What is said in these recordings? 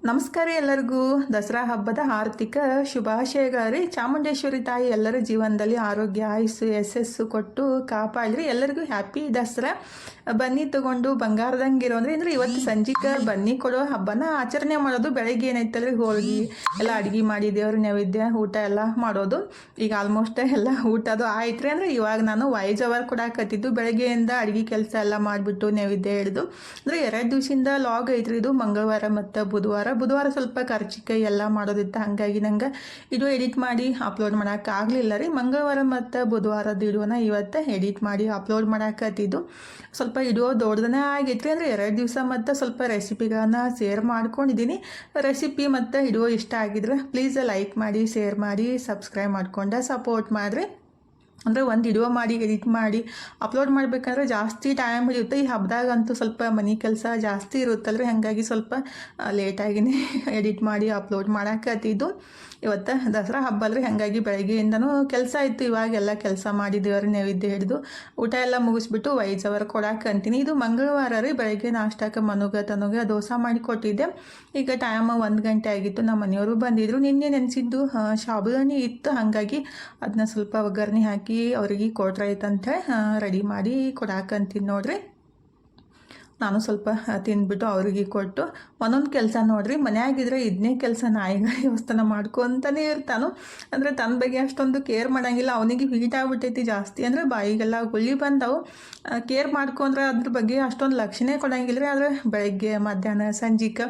ನಮಸ್ಕಾರ ಎಲ್ಲರಿಗೂ ದಸರಾ ಹಬ್ಬದ ಆರ್ಥಿಕ ಶುಭಾಶಯಗಳು. ಚಾಮುಂಡೇಶ್ವರಿ ತಾಯಿ ಎಲ್ಲರ ಜೀವನದಲ್ಲಿ ಆರೋಗ್ಯ ಆಯುಸ್ಸು ಯಶಸ್ಸು ಕೊಟ್ಟು ಕಾಪಾಡ್ರಿ. ಎಲ್ಲರಿಗೂ ಹ್ಯಾಪಿ ದಸರಾ. ಬನ್ನಿ ತಗೊಂಡು ಬಂಗಾರದಂಗಿರೋ ಅಂದರೆ ಇವತ್ತು ಸಂಜಿಕೆ ಬನ್ನಿ ಕೊಡೋ ಹಬ್ಬನ ಆಚರಣೆ ಮಾಡೋದು. ಬೆಳಗ್ಗೆ ಏನೈತಲ್ರಿ ಹೋಳಿಗೆ ಎಲ್ಲ ಅಡುಗೆ ಮಾಡಿ ದೇವ್ರ ನೈವೇದ್ಯ ಊಟ ಎಲ್ಲ ಮಾಡೋದು. ಈಗ ಆಲ್ಮೋಸ್ಟ್ ಎಲ್ಲ ಊಟದು ಆಯ್ತು ರೀ. ಅಂದರೆ ಇವಾಗ ನಾನು ವಾಯ್ಸ್ ಓವರ್ ಕೊಡಾಕತ್ತಿದ್ದು ಬೆಳಗ್ಗೆಯಿಂದ ಅಡುಗೆ ಕೆಲಸ ಎಲ್ಲ ಮಾಡಿಬಿಟ್ಟು ನೈವೇದ್ಯ ಹಿಡಿದು ಅಂದರೆ 2 ದಿವಸದಿಂದ ಲಾಗ್ ಐತ್ರಿ. ಇದು ಮಂಗಳವಾರ ಮತ್ತು ಬುಧವಾರ ಸ್ವಲ್ಪ ಕರ್ಚಿಕಾಯಿ ಎಲ್ಲ ಮಾಡೋದಿತ್ತು. ಹಾಗಾಗಿ ನಂಗೆ ಇದು ಎಡಿಟ್ ಮಾಡಿ ಅಪ್ಲೋಡ್ ಮಾಡೋಕ್ಕಾಗಲಿಲ್ಲ ರೀ. ಮಂಗಳವಾರ ಮತ್ತು ಬುಧವಾರದ ವಿಡಿಯೋನ ಇವತ್ತು ಎಡಿಟ್ ಮಾಡಿ ಅಪ್ಲೋಡ್ ಮಾಡೋಕತ್ತಿದ್ದು. ಸ್ವಲ್ಪ ವಿಡಿಯೋ ದೊಡ್ಡದನೇ ಆಗೈತ್ರಿ. ಅಂದರೆ 2 ದಿವಸ ಮತ್ತು ಸ್ವಲ್ಪ ರೆಸಿಪಿಗಳನ್ನ ಶೇರ್ ಮಾಡ್ಕೊಂಡಿದ್ದೀನಿ. ರೆಸಿಪಿ ಮತ್ತು ವಿಡಿಯೋ ಇಷ್ಟ ಆಗಿದ್ರೆ ಪ್ಲೀಸ್ ಲೈಕ್ ಮಾಡಿ, ಶೇರ್ ಮಾಡಿ, ಸಬ್ಸ್ಕ್ರೈಬ್ ಮಾಡ್ಕೊಂಡು ಸಪೋರ್ಟ್ ಮಾಡಿರಿ. ಅಂದರೆ ಒಂದು ವಿಡಿಯೋ ಮಾಡಿ ಎಡಿಟ್ ಮಾಡಿ ಅಪ್ಲೋಡ್ ಮಾಡಬೇಕಂದ್ರೆ ಜಾಸ್ತಿ ಟೈಮ್ ಹಿಡಿಯುತ್ತೆ. ಈ ಹಬ್ಬದಾಗಂತೂ ಸ್ವಲ್ಪ ಮನೆ ಕೆಲಸ ಜಾಸ್ತಿ ಇರುತ್ತಲ್ರಿ. ಹಾಗಾಗಿ ಸ್ವಲ್ಪ ಲೇಟಾಗಿನೇ ಎಡಿಟ್ ಮಾಡಿ ಅಪ್ಲೋಡ್ ಮಾಡೋಕತ್ತಿದ್ದು. ಇವತ್ತು ದಸರಾ ಹಬ್ಬ ಅಲ್ರಿ, ಹಾಗಾಗಿ ಬೆಳಗ್ಗೆಯಿಂದನೂ ಕೆಲಸ ಇತ್ತು. ಇವಾಗೆಲ್ಲ ಕೆಲಸ ಮಾಡಿ ದೇವ್ರ ನೈವೇದ್ಯ ಹಿಡಿದು ಊಟ ಎಲ್ಲ ಮುಗಿಸ್ಬಿಟ್ಟು ವಾಯ್ಸ್ ಓವರ್ ಕೊಡಾಕಂತೀನಿ. ಇದು ಮಂಗಳವಾರ ರೀ. ಬೆಳಗ್ಗೆ ನಾಷ್ಟಕ್ಕೆ ತನಗೆ ದೋಸೆ ಮಾಡಿ ಕೊಟ್ಟಿದ್ದೆ. ಈಗ ಟೈಮ್ 1 ಗಂಟೆ ಆಗಿತ್ತು. ನಮ್ಮ ಮನೆಯವರು ಬಂದಿದ್ದರು. ನಿನ್ನೆ ನೆನೆಸಿದ್ದು ಸಾಬುದಾನಿ ಇತ್ತು, ಹಾಗಾಗಿ ಅದನ್ನ ಸ್ವಲ್ಪ ಒಗ್ಗರಣೆ ಹಾಕಿ ಅವ್ರಿಗೆ ಕೊಟ್ರಾಯ್ತಂತ ರೆಡಿ ಮಾಡಿ ಕೊಡಾಕಂತೀನಿ ನೋಡ್ರಿ. ನಾನು ಸ್ವಲ್ಪ ತಿಂದ್ಬಿಟ್ಟು ಅವ್ರಿಗೆ ಕೊಟ್ಟು ಒಂದೊಂದು ಕೆಲಸ ನೋಡ್ರಿ. ಮನೆಯಾಗಿದ್ರೆ ಇದನ್ನೇ ಕೆಲಸ ನಾಯಿಗಳ ವ್ಯವಸ್ಥೆ ಮಾಡ್ಕೊತಾನೆ ಇರ್ತಾನು. ಅಂದರೆ ತನ್ನ ಬಗ್ಗೆ ಅಷ್ಟೊಂದು ಕೇರ್ ಮಾಡೋಂಗಿಲ್ಲ. ಅವನಿಗೆ ಹೀಟ್ ಆಗ್ಬಿಟ್ಟೈತಿ ಜಾಸ್ತಿ. ಅಂದರೆ ಬಾಯಿಗೆಲ್ಲ ಗುಳ್ಳಿ ಬಂದವು. ಕೇರ್ ಮಾಡ್ಕೊಂಡ್ರೆ ಅದ್ರ ಬಗ್ಗೆ ಅಷ್ಟೊಂದು ಲಕ್ಷಣೆ ಕೊಡೋಂಗಿಲ್ಲ ರೀ. ಆದರೆ ಬೆಳಗ್ಗೆ ಮಧ್ಯಾಹ್ನ ಸಂಜೆಗೆ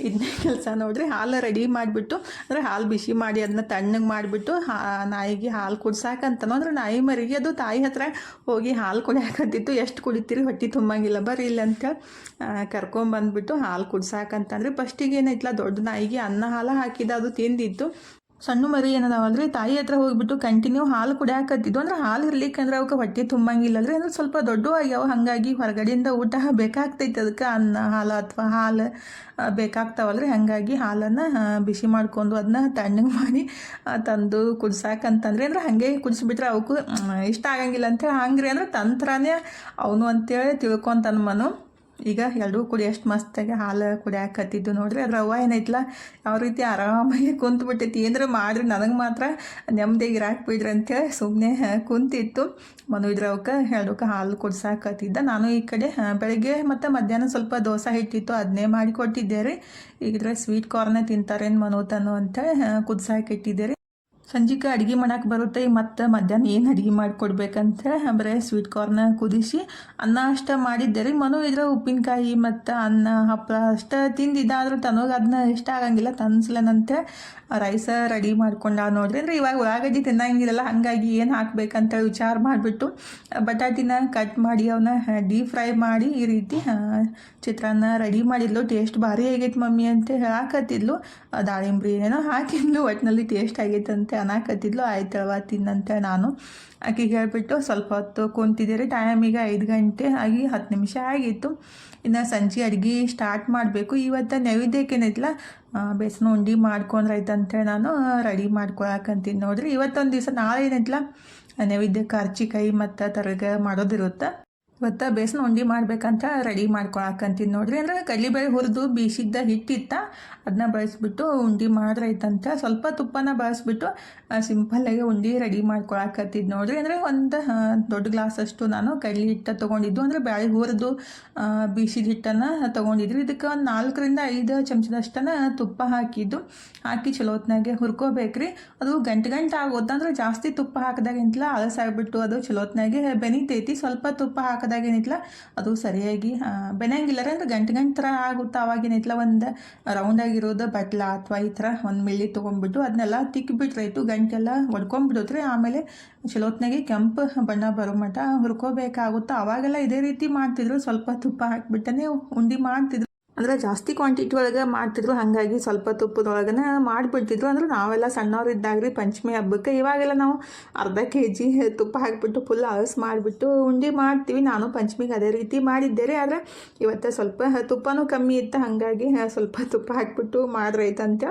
ಇದನ್ನೇ ಕೆಲಸ ನೋಡ್ರಿ. ಹಾಲು ರೆಡಿ ಮಾಡಿಬಿಟ್ಟು ಅಂದರೆ ಹಾಲು ಬಿಸಿ ಮಾಡಿ ಅದನ್ನ ತಣ್ಣಗೆ ಮಾಡಿಬಿಟ್ಟು ನಾಯಿಗೆ ಹಾಲು ಕುಡ್ಸಾಕಂತನೋ. ಅಂದರೆ ನಾಯಿ ಮರಿಗೆ ಅದು ತಾಯಿ ಹತ್ರ ಹೋಗಿ ಹಾಲು ಕುಡಿಯಾಕತ್ತಿತ್ತು. ಎಷ್ಟು ಕುಡಿತೀರಿ ಹೊಟ್ಟೆ ತುಂಬಂಗಿಲ್ಲ ಬರ್ರಿ ಇಲ್ಲ ಅಂತ ಕರ್ಕೊಂಬಂದ್ಬಿಟ್ಟು ಹಾಲು ಕುಡ್ಸಾಕಂತಂದ್ರೆ ಫಸ್ಟಿಗೆ ಏನೈತಲ್ಲ ದೊಡ್ಡ ನಾಯಿಗೆ ಅನ್ನ ಹಾಲು ಹಾಕಿದ ಅದು ತಿಂದಿತ್ತು. ಸಣ್ಣ ಮರಿ ಏನದಾವಲ್ರಿ ತಾಯಿ ಹತ್ರ ಹೋಗ್ಬಿಟ್ಟು ಕಂಟಿನ್ಯೂ ಹಾಲು ಕುಡಿಯಾಕತ್ತಿದ್ದು. ಅಂದ್ರೆ ಹಾಲು ಇರ್ಲಿಕ್ಕಂದ್ರೆ ಅವಕ್ಕೆ ಹೊಟ್ಟೆ ತುಂಬಂಗಿಲ್ಲಲ್ರಿ. ಅಂದ್ರೆ ಸ್ವಲ್ಪ ದೊಡ್ಡ ಆಗ್ಯಾವ, ಹಾಗಾಗಿ ಹೊರಗಡೆಯಿಂದ ಊಟ ಬೇಕಾಗ್ತೈತೆ. ಅದಕ್ಕೆ ಅನ್ನ ಹಾಲು ಅಥವಾ ಹಾಲು ಬೇಕಾಗ್ತಾವಲ್ರಿ. ಹಾಗಾಗಿ ಹಾಲನ್ನು ಬಿಸಿ ಮಾಡ್ಕೊಂಡು ಅದನ್ನ ತಣ್ಣಗೆ ಮಾಡಿ ತಂದು ಕುಡ್ಸಾಕಂತಂದ್ರೆ ಅಂದರೆ ಹಾಗೆ ಕುಡಿಸ್ಬಿಟ್ರೆ ಅವಕ್ಕೂ ಇಷ್ಟ ಆಗಂಗಿಲ್ಲ ಅಂತೇಳಿ ಹಂಗ್ರಿ. ಅಂದ್ರೆ ತಂತ್ರನೇ ಅವನು ಅಂತೇಳಿ ತಿಳ್ಕೊತಾನ ಮನು. ಈಗ ಎರಡೂ ಕುಡಿ ಎಷ್ಟು ಮಸ್ತಾಗಿ ಹಾಲು ಕುಡಿಯಾಕತ್ತಿದ್ದು ನೋಡ್ರಿ. ಅದ್ರ ಅವ್ವ ಏನೈತಲ್ಲ ಯಾವ ರೀತಿ ಆರಾಮಾಗಿ ಕುಂತ್ಬಿಟ್ಟೈತಿ. ಏನರ ಮಾಡ್ರಿ ನನಗೆ ಮಾತ್ರ ನೆಮ್ಮದಿಯಾಗಿ ಇರಾಕ್ಬಿಡ್ರಿ ಅಂತೇಳಿ ಸುಮ್ಮನೆ ಕುಂತಿತ್ತು. ಮನು ಇದ್ರ ಅವಕ್ಕೆ ಎರಡಕ್ಕೆ ಹಾಲು ಕುಡ್ಸಾಕತ್ತಿದ್ದ. ನಾನು ಈ ಕಡೆ ಬೆಳಗ್ಗೆ ಮತ್ತು ಮಧ್ಯಾಹ್ನ ಸ್ವಲ್ಪ ದೋಸೆ ಹಿಟ್ಟಿತ್ತು, ಅದನ್ನೇ ಮಾಡಿ ಕೊಟ್ಟಿದ್ದೆ ರೀ. ಈಗಿದ್ರೆ ಸ್ವೀಟ್ ಕಾರ್ನೇ ತಿಂತಾರೇನು ಮನು ತನು ಅಂತೇಳಿ ಕುದ್ಸಾಕಿಟ್ಟಿದ್ದೆ ರೀ. ಸಂಜೆಗೆ ಅಡುಗೆ ಮಾಡಕ್ಕೆ ಬರುತ್ತೆ. ಮತ್ತು ಮಧ್ಯಾಹ್ನ ಏನು ಅಡುಗೆ ಮಾಡಿಕೊಡ್ಬೇಕಂತ ಬರೀ ಸ್ವೀಟ್ ಕಾರ್ನ ಕುದಿಸಿ ಅನ್ನ ಅಷ್ಟೇ ಮಾಡಿದ್ದೆ ರೀ. ಮನು ಇದ್ರೆ ಉಪ್ಪಿನಕಾಯಿ ಮತ್ತು ಅನ್ನ ಹಪ್ಪಳ ಅಷ್ಟೇ ತಿಂದಿದ್ದ. ಆದ್ರೆ ತನಗೆ ಅದನ್ನ ಇಷ್ಟ ಆಗಂಗಿಲ್ಲ, ತನ್ಸ್ಲನಂತೆ ರೈಸ ರೆಡಿ ಮಾಡ್ಕೊಂಡ ನೋಡ್ರಿ. ಅಂದರೆ ಇವಾಗ ಉಳ್ಳಾಗಡ್ಡಿ ತಿನ್ನಂಗಿರಲ್ಲ, ಹಾಗಾಗಿ ಏನು ಹಾಕ್ಬೇಕಂತ ವಿಚಾರ ಮಾಡಿಬಿಟ್ಟು ಬಟಾಟಿನ ಕಟ್ ಮಾಡಿ ಅವನ್ನ ಡೀಪ್ ಫ್ರೈ ಮಾಡಿ ಈ ರೀತಿ ಚಿತ್ರಾನ್ನ ರೆಡಿ ಮಾಡಿದ್ಲು. ಟೇಸ್ಟ್ ಭಾರಿ ಆಗೈತೆ ಮಮ್ಮಿ ಅಂತ ಹೇಳಾಕತ್ತಿದ್ಲು. ದಾಳಿಂಬ್ರಿ ಏನೋ ಹಾಕಿದ್ಲು, ಒಟ್ಟಿನಲ್ಲಿ ಟೇಸ್ಟ್ ಆಗೈತೆ ಅಂತ ಅನ್ನಕತ್ತಿದ್ಲು. ಆಯ್ತಲ್ವ ತಿನ್ನಂತೆ ನಾನು ಆಕೆಗೆ ಹೇಳ್ಬಿಟ್ಟು ಸ್ವಲ್ಪ ಹೊತ್ತು ಕುಂತಿದ್ದೀರಿ. ಟೈಮಿಗೆ 5 ಗಂಟೆ ಆಗಿ 10 ನಿಮಿಷ ಆಗಿತ್ತು. ಇನ್ನು ಸಂಜೆ ಅಡುಗೆ ಸ್ಟಾರ್ಟ್ ಮಾಡಬೇಕು. ಇವತ್ತು ನೈವೇದ್ಯಕ್ಕೇನೈತಲ್ಲ ಬೇಸನ ಉಂಡೆ ಮಾಡ್ಕೊಂಡ್ರಾಯ್ತಂತೇಳಿ ನಾನು ರೆಡಿ ಮಾಡ್ಕೊಳಕಂತೀನಿ ನೋಡ್ರಿ. ಇವತ್ತೊಂದು ದಿವಸ ನಾಳೆ ಏನೈತಲ್ಲ ನೈವೇದ್ಯಕ್ಕೆ ಕರ್ಚಿಕಾಯಿ ಮತ್ತು ತರಗ ಮಾಡೋದಿರುತ್ತೆ. ಇವತ್ತು ಬೇಸನ ಉಂಡೆ ಮಾಡ್ಬೇಕಂತ ರೆಡಿ ಮಾಡ್ಕೊಳಕಂತೀನಿ ನೋಡ್ರಿ. ಅಂದರೆ ಕಡಲೆಬೇಳೆ ಹುರಿದು ಬೀಸಿದ್ದ ಹಿಟ್ಟಿತ್ತ ಅದನ್ನ ಬಳಸ್ಬಿಟ್ಟು ಉಂಡೆ ಮಾಡ್ರೈತಂತ ಸ್ವಲ್ಪ ತುಪ್ಪನ ಬಳಸ್ಬಿಟ್ಟು ಸಿಂಪಲ್ಲಾಗಿ ಉಂಡೆ ರೆಡಿ ಮಾಡ್ಕೊಳಕತ್ತಿದ್ದು ನೋಡ್ರಿ. ಅಂದರೆ ಒಂದು ದೊಡ್ಡ ಗ್ಲಾಸಷ್ಟು ನಾನು ಕಡಲೆ ಹಿಟ್ಟು ತೊಗೊಂಡಿದ್ದು. ಅಂದರೆ ಬೇಳೆ ಹುರಿದು ಬೀಸಿದ ಹಿಟ್ಟನ್ನು ತೊಗೊಂಡಿದ್ರಿ. ಇದಕ್ಕೆ ಒಂದು 4ರಿಂದ 5 ಚಮಚದಷ್ಟನ್ನು ತುಪ್ಪ ಹಾಕಿ ಚಲೋ ಹೊತ್ನಾಗೆ ಹುರ್ಕೋಬೇಕ್ರಿ. ಅದು ಗಂಟೆ ಆಗೋದಂದ್ರೆ ಜಾಸ್ತಿ ತುಪ್ಪ ಹಾಕಿದಾಗೇನಿಲ್ಲ ಅಲಸಾಗ್ಬಿಟ್ಟು ಅದು ಚಲೋ ಹೊತ್ನಾಗೆ ಬೆನಿತೈತಿ. ಸ್ವಲ್ಪ ತುಪ್ಪ ಹಾಕಿದಾಗೇನಿಲ್ಲ ಅದು ಸರಿಯಾಗಿ ಬೆನಂಗಿಲ್ಲ ರೀ. ಅಂದರೆ ಗಂಟೆ ಥರ ಆಗುತ್ತೆ. ಅವಾಗೇನೈತಲ್ಲ ಒಂದು ರೌಂಡಾಗಿರೋದು ಬಟ್ಲ ಅಥವಾ ಈ ಥರ ಒಂದು ಮಿಳ್ಳಿ ತೊಗೊಂಡ್ಬಿಟ್ಟು ಅದನ್ನೆಲ್ಲ ತಿಕ್ಕಿಬಿಟ್ರಾಯ್ತು. ಗಂಟೆಲ್ಲ ಒಡ್ಕೊಂಡ್ಬಿಡುತ್ತೆ. ಆಮೇಲೆ ಚಲೋತ್ನಾಗೆ ಕೆಂಪು ಬಣ್ಣ ಬರೋ ಮಟ್ಟ ಹುರ್ಕೋಬೇಕಾಗುತ್ತೆ. ಅವಾಗೆಲ್ಲ ಇದೇ ರೀತಿ ಮಾಡ್ತಿದ್ರು. ಸ್ವಲ್ಪ ತುಪ್ಪ ಹಾಕಿಬಿಟ್ಟನೆ ಉಂಡೆ ಮಾಡ್ತಿದ್ರು. ಅಂದರೆ ಜಾಸ್ತಿ ಕ್ವಾಂಟಿಟಿ ಒಳಗೆ ಮಾಡ್ತಿದ್ರು, ಹಾಗಾಗಿ ಸ್ವಲ್ಪ ತುಪ್ಪದೊಳಗನೆ ಮಾಡಿಬಿಡ್ತಿದ್ರು. ಅಂದ್ರೆ ನಾವೆಲ್ಲ ಸಣ್ಣವ್ರು ಇದ್ದಾಗ್ರಿ ಪಂಚಮಿ ಹಬ್ಬಕ್ಕೆ ಇವಾಗೆಲ್ಲ ನಾವು ಅರ್ಧ kg ತುಪ್ಪ ಹಾಕಿಬಿಟ್ಟು ಫುಲ್ ಅಳಸ್ ಮಾಡಿಬಿಟ್ಟು ಉಂಡೆ ಮಾಡ್ತೀವಿ. ನಾನು ಪಂಚಮಿಗೆ ಅದೇ ರೀತಿ ಮಾಡಿದ್ದೆ ರೀ. ಆದರೆ ಇವತ್ತು ಸ್ವಲ್ಪ ತುಪ್ಪನೂ ಕಮ್ಮಿ ಇತ್ತು, ಹಾಗಾಗಿ ಸ್ವಲ್ಪ ತುಪ್ಪ ಹಾಕಿಬಿಟ್ಟು ಮಾಡ್ರೈತಂತ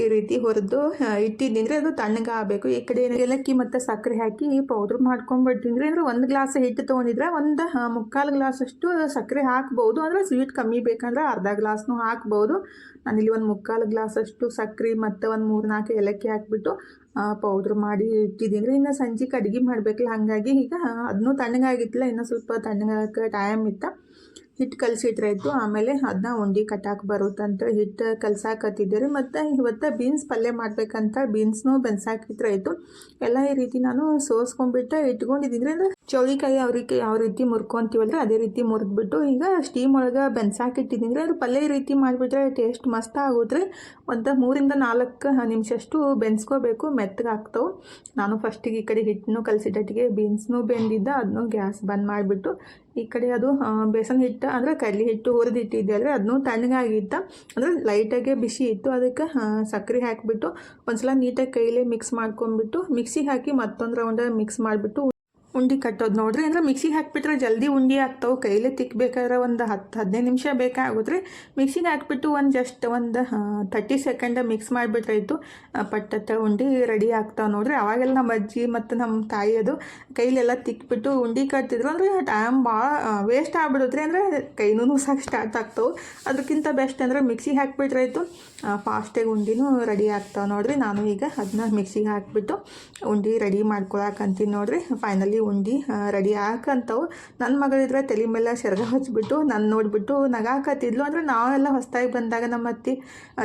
ಈ ರೀತಿ ಹುರಿದು ಇಟ್ಟಿದ್ದೀನಿ. ಅದು ತಣ್ಣಗೆ ಆಗಬೇಕು. ಈ ಕಡೆ ಏಲಕ್ಕಿ ಮತ್ತು ಸಕ್ಕರೆ ಹಾಕಿ ಪೌಡ್ರ್ ಮಾಡ್ಕೊಂಡ್ಬಿಟ್ಟಿದ್ರಿ. ಅಂದರೆ 1 ಗ್ಲಾಸ್ ಹಿಟ್ಟು ತೊಗೊಂಡಿದ್ರೆ ಒಂದು 3/4 ಗ್ಲಾಸಷ್ಟು ಸಕ್ಕರೆ ಹಾಕ್ಬೋದು. ಅಂದರೆ ಸ್ವೀಟ್ ಕಮ್ಮಿ ಬೇಕಂದ್ರೆ ಅರ್ಧ ಅರ್ಧ ಗ್ಲಾಸ್ನೂ ಹಾಕ್ಬೋದು. ನಾನಿಲ್ಲಿ ಒಂದು ಮುಕ್ಕಾಲು ಗ್ಲಾಸಷ್ಟು ಸಕ್ಕರೆ ಮತ್ತು ಒಂದು 3-4 ಏಲಕ್ಕಿ ಹಾಕಿಬಿಟ್ಟು ಪೌಡ್ರ್ ಮಾಡಿ ಇಟ್ಟಿದ್ದೀನಿ ರೀ. ಇನ್ನು ಸಂಜೆಗೆ ಅಡುಗೆ ಮಾಡಬೇಕಲ್ಲ, ಹಾಗಾಗಿ ಈಗ ಅದನ್ನೂ ತಣ್ಣಗಾಗಿತ್ತಿಲ್ಲ, ಇನ್ನೂ ಸ್ವಲ್ಪ ತಣ್ಣಗಾಗಕ್ಕೆ ಟೈಮ್ ಇತ್ತು. ಹಿಟ್ಟು ಕಲಸಿಟ್ರೆ ಆಯಿತು. ಆಮೇಲೆ ಅದನ್ನ ಉಂಡೆ ಕಟ್ಟಾಕೆ ಬರುತ್ತಂತ ಹಿಟ್ಟು ಕಲ್ಸಾಕತ್ತಿದ್ದೆ ರೀ. ಮತ್ತು ಇವತ್ತು ಬೀನ್ಸ್ ಪಲ್ಯ ಮಾಡಬೇಕಂತ ಬೀನ್ಸ್ನೂ ಬೆನ್ಸಾಕಿಟ್ರೆ ಆಯಿತು. ಎಲ್ಲ ಈ ರೀತಿ ನಾನು ಸೋಸ್ಕೊಂಡ್ಬಿಟ್ಟು ಇಟ್ಕೊಂಡಿದ್ದೀನಿ ರೀ. ಅಂದರೆ ಚೌಳಿಕಾಯಿ ಅವ್ರಿಗೆ ಯಾವ ರೀತಿ ಮುರ್ಕೊತೀವಲ್ರಿ ಅದೇ ರೀತಿ ಮುರಿದ್ಬಿಟ್ಟು ಈಗ ಸ್ಟೀಮ್ ಒಳಗೆ ಬೆನ್ಸಾಕಿಟ್ಟಿದ್ದೀನಿ ರೀ. ಅದು ಪಲ್ಯ ಈ ರೀತಿ ಮಾಡಿಬಿಟ್ರೆ ಟೇಸ್ಟ್ ಮಸ್ತ್ ಆಗುತ್ತೆ ರೀ. ಒಂದು 3-4 ನಿಮಿಷಷ್ಟು ಬೆನ್ಸ್ಕೋಬೇಕು, ಮೆತ್ತಗೆ ಆಗ್ತಾವೆ. ನಾನು ಫಸ್ಟಿಗೆ ಈ ಕಡೆ ಹಿಟ್ಟನ್ನು ಕಲಸಿಟ್ಟಟ್ಟಿಗೆ ಬೀನ್ಸ್ನೂ ಬೆಂದಿದ್ದ, ಅದನ್ನು ಗ್ಯಾಸ್ ಬಂದ್ ಮಾಡಿಬಿಟ್ಟು ಈ ಕಡೆ ಅದು ಬೇಸನ್ ಹಿಟ್ಟು ಅಂದರೆ ಕಡ್ಲೆ ಹಿಟ್ಟು ಹುರಿದಿಟ್ಟಿದ್ದೆ ಅಲ್ರಿ, ಅದನ್ನು ತಣ್ಣಗಾಗಿತ್ತು. ಅಂದರೆ ಲೈಟಾಗೆ ಬಿಸಿ ಇತ್ತು. ಅದಕ್ಕೆ ಸಕ್ಕರೆ ಹಾಕಿಬಿಟ್ಟು ಒಂದ್ಸಲ ನೀಟಾಗಿ ಕೈಲೇ ಮಿಕ್ಸ್ ಮಾಡ್ಕೊಂಡ್ಬಿಟ್ಟು ಮಿಕ್ಸಿಗೆ ಹಾಕಿ ಮತ್ತೊಂದು ರೌಂಡ್ ಮಿಕ್ಸ್ ಮಾಡಿಬಿಟ್ಟು ಉಂಡೆ ಕಟ್ಟೋದು ನೋಡ್ರಿ. ಅಂದರೆ ಮಿಕ್ಸಿಗೆ ಹಾಕಿಬಿಟ್ರೆ ಜಲ್ದಿ ಉಂಡೆ ಆಗ್ತಾವೆ. ಕೈಲೇ ತಿಕ್ಕಬೇಕಾದ್ರೆ ಒಂದು 10-15 ನಿಮಿಷ ಬೇಕಾಗುತ್ತೆ ರೀ. ಮಿಕ್ಸಿಗೆ ಹಾಕಿಬಿಟ್ಟು ಜಸ್ಟ್ ಒಂದು 30 ಸೆಕೆಂಡ್ ಮಿಕ್ಸ್ ಮಾಡಿಬಿಟ್ರಾಯ್ತು. ಪಟ್ಟತ್ತ ಉಂಡೆ ರೆಡಿ ಆಗ್ತಾವೆ ನೋಡ್ರಿ. ಅವಾಗೆಲ್ಲ ನಮ್ಮ ಅಜ್ಜಿ ಮತ್ತು ನಮ್ಮ ತಾಯಿ ಅದು ಕೈಲೆಲ್ಲ ತಿಕ್ಬಿಟ್ಟು ಉಂಡೆ ಕಟ್ತಿದ್ರು. ಅಂದರೆ ಟೈಮ್ ಭಾಳ ವೇಸ್ಟ್ ಆಗ್ಬಿಡುತ್ತೆ ರೀ. ಅಂದರೆ ಕೈನೂ ನುಸಾಕೆ ಸ್ಟಾರ್ಟ್ ಆಗ್ತಾವೆ. ಅದಕ್ಕಿಂತ ಬೆಸ್ಟ್ ಅಂದರೆ ಮಿಕ್ಸಿಗೆ ಹಾಕಿಬಿಟ್ರಾಯ್ತು, ಫಾಸ್ಟಾಗಿ ಉಂಡೆನೂ ರೆಡಿ ಆಗ್ತಾವೆ ನೋಡ್ರಿ. ನಾನು ಈಗ ಅದನ್ನ ಮಿಕ್ಸಿಗೆ ಹಾಕಿಬಿಟ್ಟು ಉಂಡೆ ರೆಡಿ ಮಾಡ್ಕೊಳಕಂತೀನಿ ನೋಡ್ರಿ. ಫೈನಲಿ ಉಂಡೆ ರೆಡಿ ಹಾಕಂತವು. ನನ್ನ ಮಗಳಿದ್ರೆ ತಲೆ ಮೇಲೆ ಸೆರಗ ಹಚ್ಬಿಟ್ಟು ನಾನು ನೋಡಿಬಿಟ್ಟು ನಗಾಕತ್ತಿದ್ಲು. ಅಂದರೆ ನಾವೆಲ್ಲ ಹೊಸದಾಗಿ ಬಂದಾಗ ನಮ್ಮ ಅತ್ತಿ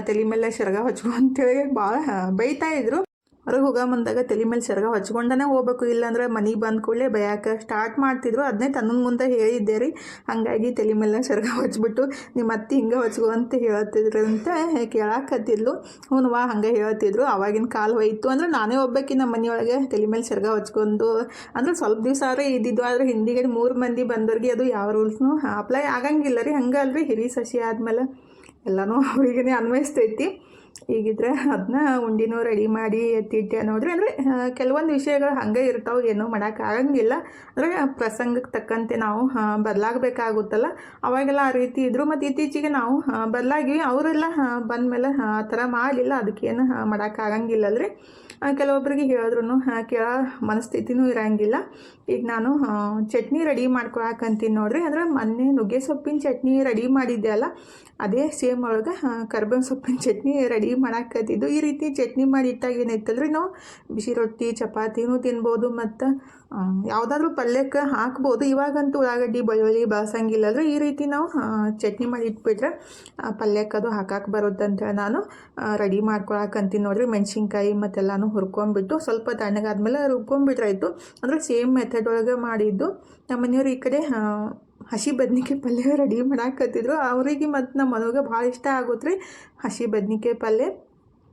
ತಲೆ ಮೇಲೆ ಸೆರಗ ಹಚ್ಕೊ ಅಂತೇಳಿ ಭಾಳ ಬೈತಾ ಇದ್ರು. ಹೊರಗೆ ಹೋಗೋ ಮುಂದಾಗ ತಲೆ ಮೇಲೆ ಸೆರಗ ಹಚ್ಕೊಂಡೇ ಹೋಗ್ಬೇಕು, ಇಲ್ಲಾಂದ್ರೆ ಮನೆಗೆ ಬಂದ ಕೂಡಲೇ ಬಯಕ್ಕೆ ಸ್ಟಾರ್ಟ್ ಮಾಡ್ತಿದ್ರು. ಅದನ್ನೇ ತನ್ನ ಮುಂದೆ ಹೇಳಿದ್ದೆ ರೀ. ಹಾಗಾಗಿ ತಲೆ ಮೇಲೆ ಸೆರಗ ಹಚ್ಬಿಟ್ಟು ನಿಮ್ಮ ಅತ್ತಿ ಹಿಂಗೆ ಹಚ್ಕೊ ಅಂತ ಹೇಳ್ತಿದ್ರು ಅಂತ ಕೇಳಾಕತ್ತಿದ್ಲು. ಹ್ಞೂ ವಾ ಹಂಗೆ ಹೇಳ್ತಿದ್ರು. ಆವಾಗಿನ ಕಾಲ ಹೋಯ್ತು. ಅಂದರೆ ನಾನೇ ಒಬ್ಬಾಕಿ ನಮ್ಮ ಮನೆಯೊಳಗೆ ತಲೆ ಮೇಲೆ ಸೆರಗ ಹಚ್ಕೊಂಡು, ಅಂದರೆ ಸ್ವಲ್ಪ ದಿವಸ ಆದರೆ ಇದ್ದಿದ್ದು. ಆದರೆ ಹಿಂದಿಗಡೆ 3 ಮಂದಿ ಬಂದವ್ರಿಗೆ ಅದು ಯಾವ ರೂಲ್ಸ್ನೂ ಅಪ್ಲೈ ಆಗಂಗಿಲ್ಲ ರೀ. ಹಂಗಲ್ರಿ, ಹಿರಿ ಸಸಿ ಆದಮೇಲೆ ಎಲ್ಲನೂ ಅವ್ರಿಗೇ ಅನ್ವಯಿಸ್ತೈತಿ. ಈಗಿದ್ರೆ ಅದನ್ನ ಉಂಡಿನೂ ರೆಡಿ ಮಾಡಿ ಎತ್ತಿಟ್ಟೆ ನೋಡ್ರಿ. ಅಂದರೆ ಕೆಲವೊಂದು ವಿಷಯಗಳು ಹಂಗೆ ಇರ್ತಾವೆ, ಏನೂ ಮಾಡೋಕ್ಕಾಗಂಗಿಲ್ಲ. ಅಂದರೆ ಪ್ರಸಂಗಕ್ಕೆ ತಕ್ಕಂತೆ ನಾವು ಬದಲಾಗಬೇಕಾಗುತ್ತಲ್ಲ, ಅವಾಗೆಲ್ಲ ಆ ರೀತಿ ಇದ್ದರು. ಮತ್ತು ಇತ್ತೀಚೆಗೆ ನಾವು ಬದಲಾಗಿವಿ. ಅವರೆಲ್ಲ ಬಂದಮೇಲೆ ಆ ಥರ ಮಾಡಲಿಲ್ಲ, ಅದಕ್ಕೇನು ಮಾಡೋಕ್ಕಾಗಂಗಿಲ್ಲಲ್ರಿ. ಕೆಲವೊಬ್ಬರಿಗೆ ಹೇಳಿದ್ರು ಕೇಳೋ ಮನಸ್ಥಿತಿನೂ ಇರೋಂಗಿಲ್ಲ. ಈಗ ನಾನು ಚಟ್ನಿ ರೆಡಿ ಮಾಡ್ಕೊಳಕಂತೀನಿ ನೋಡ್ರಿ. ಅಂದರೆ ಮೊನ್ನೆ ನುಗ್ಗೆ ಸೊಪ್ಪಿನ ಚಟ್ನಿ ರೆಡಿ ಮಾಡಿದ್ದೆ ಅಲ್ಲ, ಅದೇ ಸೇಮ್ ಒಳಗೆ ಕರ್ಬೇವಿನ ಸೊಪ್ಪಿನ ಚಟ್ನಿ ರೆಡಿ ಮಾಡಾಕತ್ತಿದ್ದು. ಈ ರೀತಿ ಚಟ್ನಿ ಮಾಡಿ ಇಟ್ಟಾಗ ಏನೈತಲ್ರಿ, ನಾವು ಬಿಸಿ ರೊಟ್ಟಿ ಚಪಾತಿನೂ ತಿನ್ಬೋದು ಮತ್ತು ಯಾವುದಾದ್ರೂ ಪಲ್ಯಕ್ಕೆ ಹಾಕ್ಬೋದು. ಇವಾಗಂತೂ ಉಳ್ಳಾಗಡ್ಡಿ ಬೆಳ್ಳುಳ್ಳಿ ಬಳಸಂಗಿಲ್ಲಲ್ರಿ. ಈ ರೀತಿ ನಾವು ಚಟ್ನಿ ಮಾಡಿ ಇಟ್ಬಿಟ್ರೆ ಪಲ್ಯಕ್ಕೆ ಅದು ಹಾಕಕ್ಕೆ ಬರುತ್ತೆ ಅಂತೇಳಿ ನಾನು ರೆಡಿ ಮಾಡ್ಕೊಳಕಂತೀನಿ ನೋಡ್ರಿ. ಮೆಣಸಿನ್ಕಾಯಿ ಮತ್ತೆಲ್ಲನೂ ಹುರ್ಕೊಂಡ್ಬಿಟ್ಟು ಸ್ವಲ್ಪ ತಣ್ಣಗಾದ್ಮೇಲೆ ರುಬ್ಕೊಂಡ್ಬಿಟ್ರಾಯ್ತು. ಅಂದರೆ ಸೇಮ್ ಮೆಥಡ್ ಒಳಗೆ ಮಾಡಿದ್ದು. ನಮ್ಮ ಮನೆಯವ್ರು ಈ ಕಡೆ ಹಸಿ ಬದ್ನಿಕಾಯಿ ಪಲ್ಯ ರೆಡಿ ಮಾಡಾಕತ್ತಿದ್ರು. ಅವರಿಗೆ ಮತ್ತು ನಮ್ಮ ಮನೆಗೆ ಭಾಳ ಇಷ್ಟ ಆಗುತ್ತೆ ರೀ ಹಸಿ ಬದ್ನಿಕಾಯಿ ಪಲ್ಯ.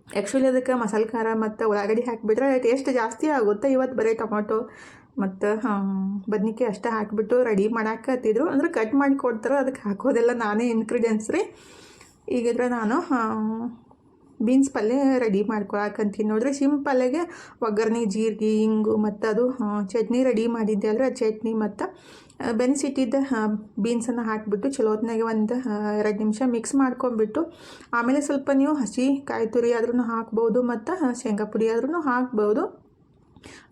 ಆ್ಯಕ್ಚುಲಿ ಅದಕ್ಕೆ ಮಸಾಲೆ ಖಾರ ಮತ್ತು ಉಳ್ಳಾಗಡ್ಡಿ ಹಾಕಿಬಿಟ್ರೆ ಟೇಸ್ಟ್ ಜಾಸ್ತಿ ಆಗುತ್ತೆ. ಇವತ್ತು ಬರೀ ಟೊಮೊಟೊ ಮತ್ತು ಬದ್ನಿಕಾಯಿ ಅಷ್ಟೇ ಹಾಕಿಬಿಟ್ಟು ರೆಡಿ ಮಾಡಾಕತ್ತಿದ್ರು. ಅಂದರೆ ಕಟ್ ಮಾಡಿ ಕೊಡ್ತಾರೆ, ಅದಕ್ಕೆ ಹಾಕೋದೆಲ್ಲ ನಾನೇ ಇಂಗ್ರೀಡಿಯೆಂಟ್ಸ್ ರೀ. ಈಗಿದ್ರೆ ನಾನು ಬೀನ್ಸ್ ಪಲ್ಯ ರೆಡಿ ಮಾಡ್ಕೊಳಕಂತೀನಿ ನೋಡ್ರಿ. ಸಿಂಪಲ್ಲಾಗೆ ಒಗ್ಗರಣೆ ಜೀರಿಗೆ ಹಿಂಗು ಮತ್ತು ಅದು ಚಟ್ನಿ ರೆಡಿ ಮಾಡಿದ್ದೆ ಅಲ್ರಿ, ಆ ಚಟ್ನಿ ಮತ್ತು ಬೆನೆಸಿಟ್ಟಿದ್ದ ಬೀನ್ಸನ್ನು ಹಾಕಿಬಿಟ್ಟು ಚಲೋ ಹೊತ್ನಾಗೆ ಒಂದು 2 ನಿಮಿಷ ಮಿಕ್ಸ್ ಮಾಡ್ಕೊಂಡ್ಬಿಟ್ಟು ಆಮೇಲೆ ಸ್ವಲ್ಪ ನೀವು ಹಸಿ ಕಾಯಿ ತುರಿ ಆದ್ರೂ ಹಾಕ್ಬೋದು ಮತ್ತು ಶೇಂಗಾ ಪುಡಿ ಆದ್ರೂ ಹಾಕ್ಬೋದು.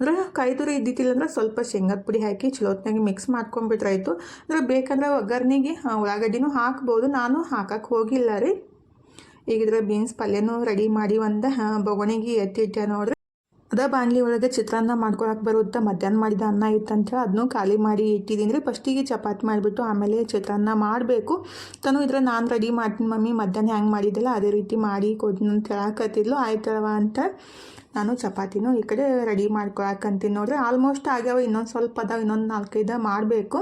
ಅಂದರೆ ಕಾಯಿ ತುರಿ ಇದ್ದಿದ್ದಿಲ್ಲ ಅಂದ್ರೆ ಸ್ವಲ್ಪ ಶೇಂಗಾದ ಪುಡಿ ಹಾಕಿ ಚಲೋ ಹೊತ್ನಾಗೆ ಮಿಕ್ಸ್ ಮಾಡ್ಕೊಂಡ್ಬಿಟ್ರಾಯ್ತು. ಅಂದರೆ ಬೇಕಂದ್ರೆ ಒಗ್ಗರಣೆಗೆ ಉಳ್ಳಾಗಡ್ಡಿನೂ ಹಾಕ್ಬೋದು, ನಾನು ಹಾಕಕ್ಕೆ ಹೋಗಿಲ್ಲ ರೀ. ಈಗಿದ್ರೆ ಬೀನ್ಸ್ ಪಲ್ಯನೂ ರೆಡಿ ಮಾಡಿ ಒಂದು ಬೊಗಣಿಗೆ ಎತ್ತಿಟ್ಟೆ ನೋಡ್ರಿ. ಅದ ಬಾಣಲಿ ಒಳಗೆ ಚಿತ್ರಾನ್ನ ಮಾಡ್ಕೊಳಕ್ಕೆ ಬರುತ್ತೆ. ಮಧ್ಯಾಹ್ನ ಮಾಡಿದ ಅನ್ನ ಇತ್ತಂತ ಅದನ್ನು ಖಾಲಿ ಮಾಡಿ ಇಟ್ಟಿದ್ದೀನಿ ರೀ. ಫಸ್ಟಿಗೆ ಚಪಾತಿ ಮಾಡಿಬಿಟ್ಟು ಆಮೇಲೆ ಚಿತ್ರಾನ್ನ ಮಾಡಬೇಕು. ತನು ಇದ್ರೆ ನಾನು ರೆಡಿ ಮಾಡ್ತೀನಿ ಮಮ್ಮಿ, ಮಧ್ಯಾಹ್ನ ಹೆಂಗೆ ಮಾಡಿದ್ದೆಲ್ಲ ಅದೇ ರೀತಿ ಮಾಡಿ ಕೊಡ್ತೀನಿ ಅಂತ ಹೇಳಕತ್ತಿದ್ಲು. ಆಯ್ತವ ಅಂತ ನಾನು ಚಪಾತಿನೂ ಈ ಕಡೆ ರೆಡಿ ಮಾಡ್ಕೊಳಕಂತೀನಿ ನೋಡ್ರಿ. ಆಲ್ಮೋಸ್ಟ್ ಆಗ್ಯಾವ, ಇನ್ನೊಂದು ಸ್ವಲ್ಪ ಅದಾವ, ಇನ್ನೊಂದು 4-5 ಮಾಡಬೇಕು.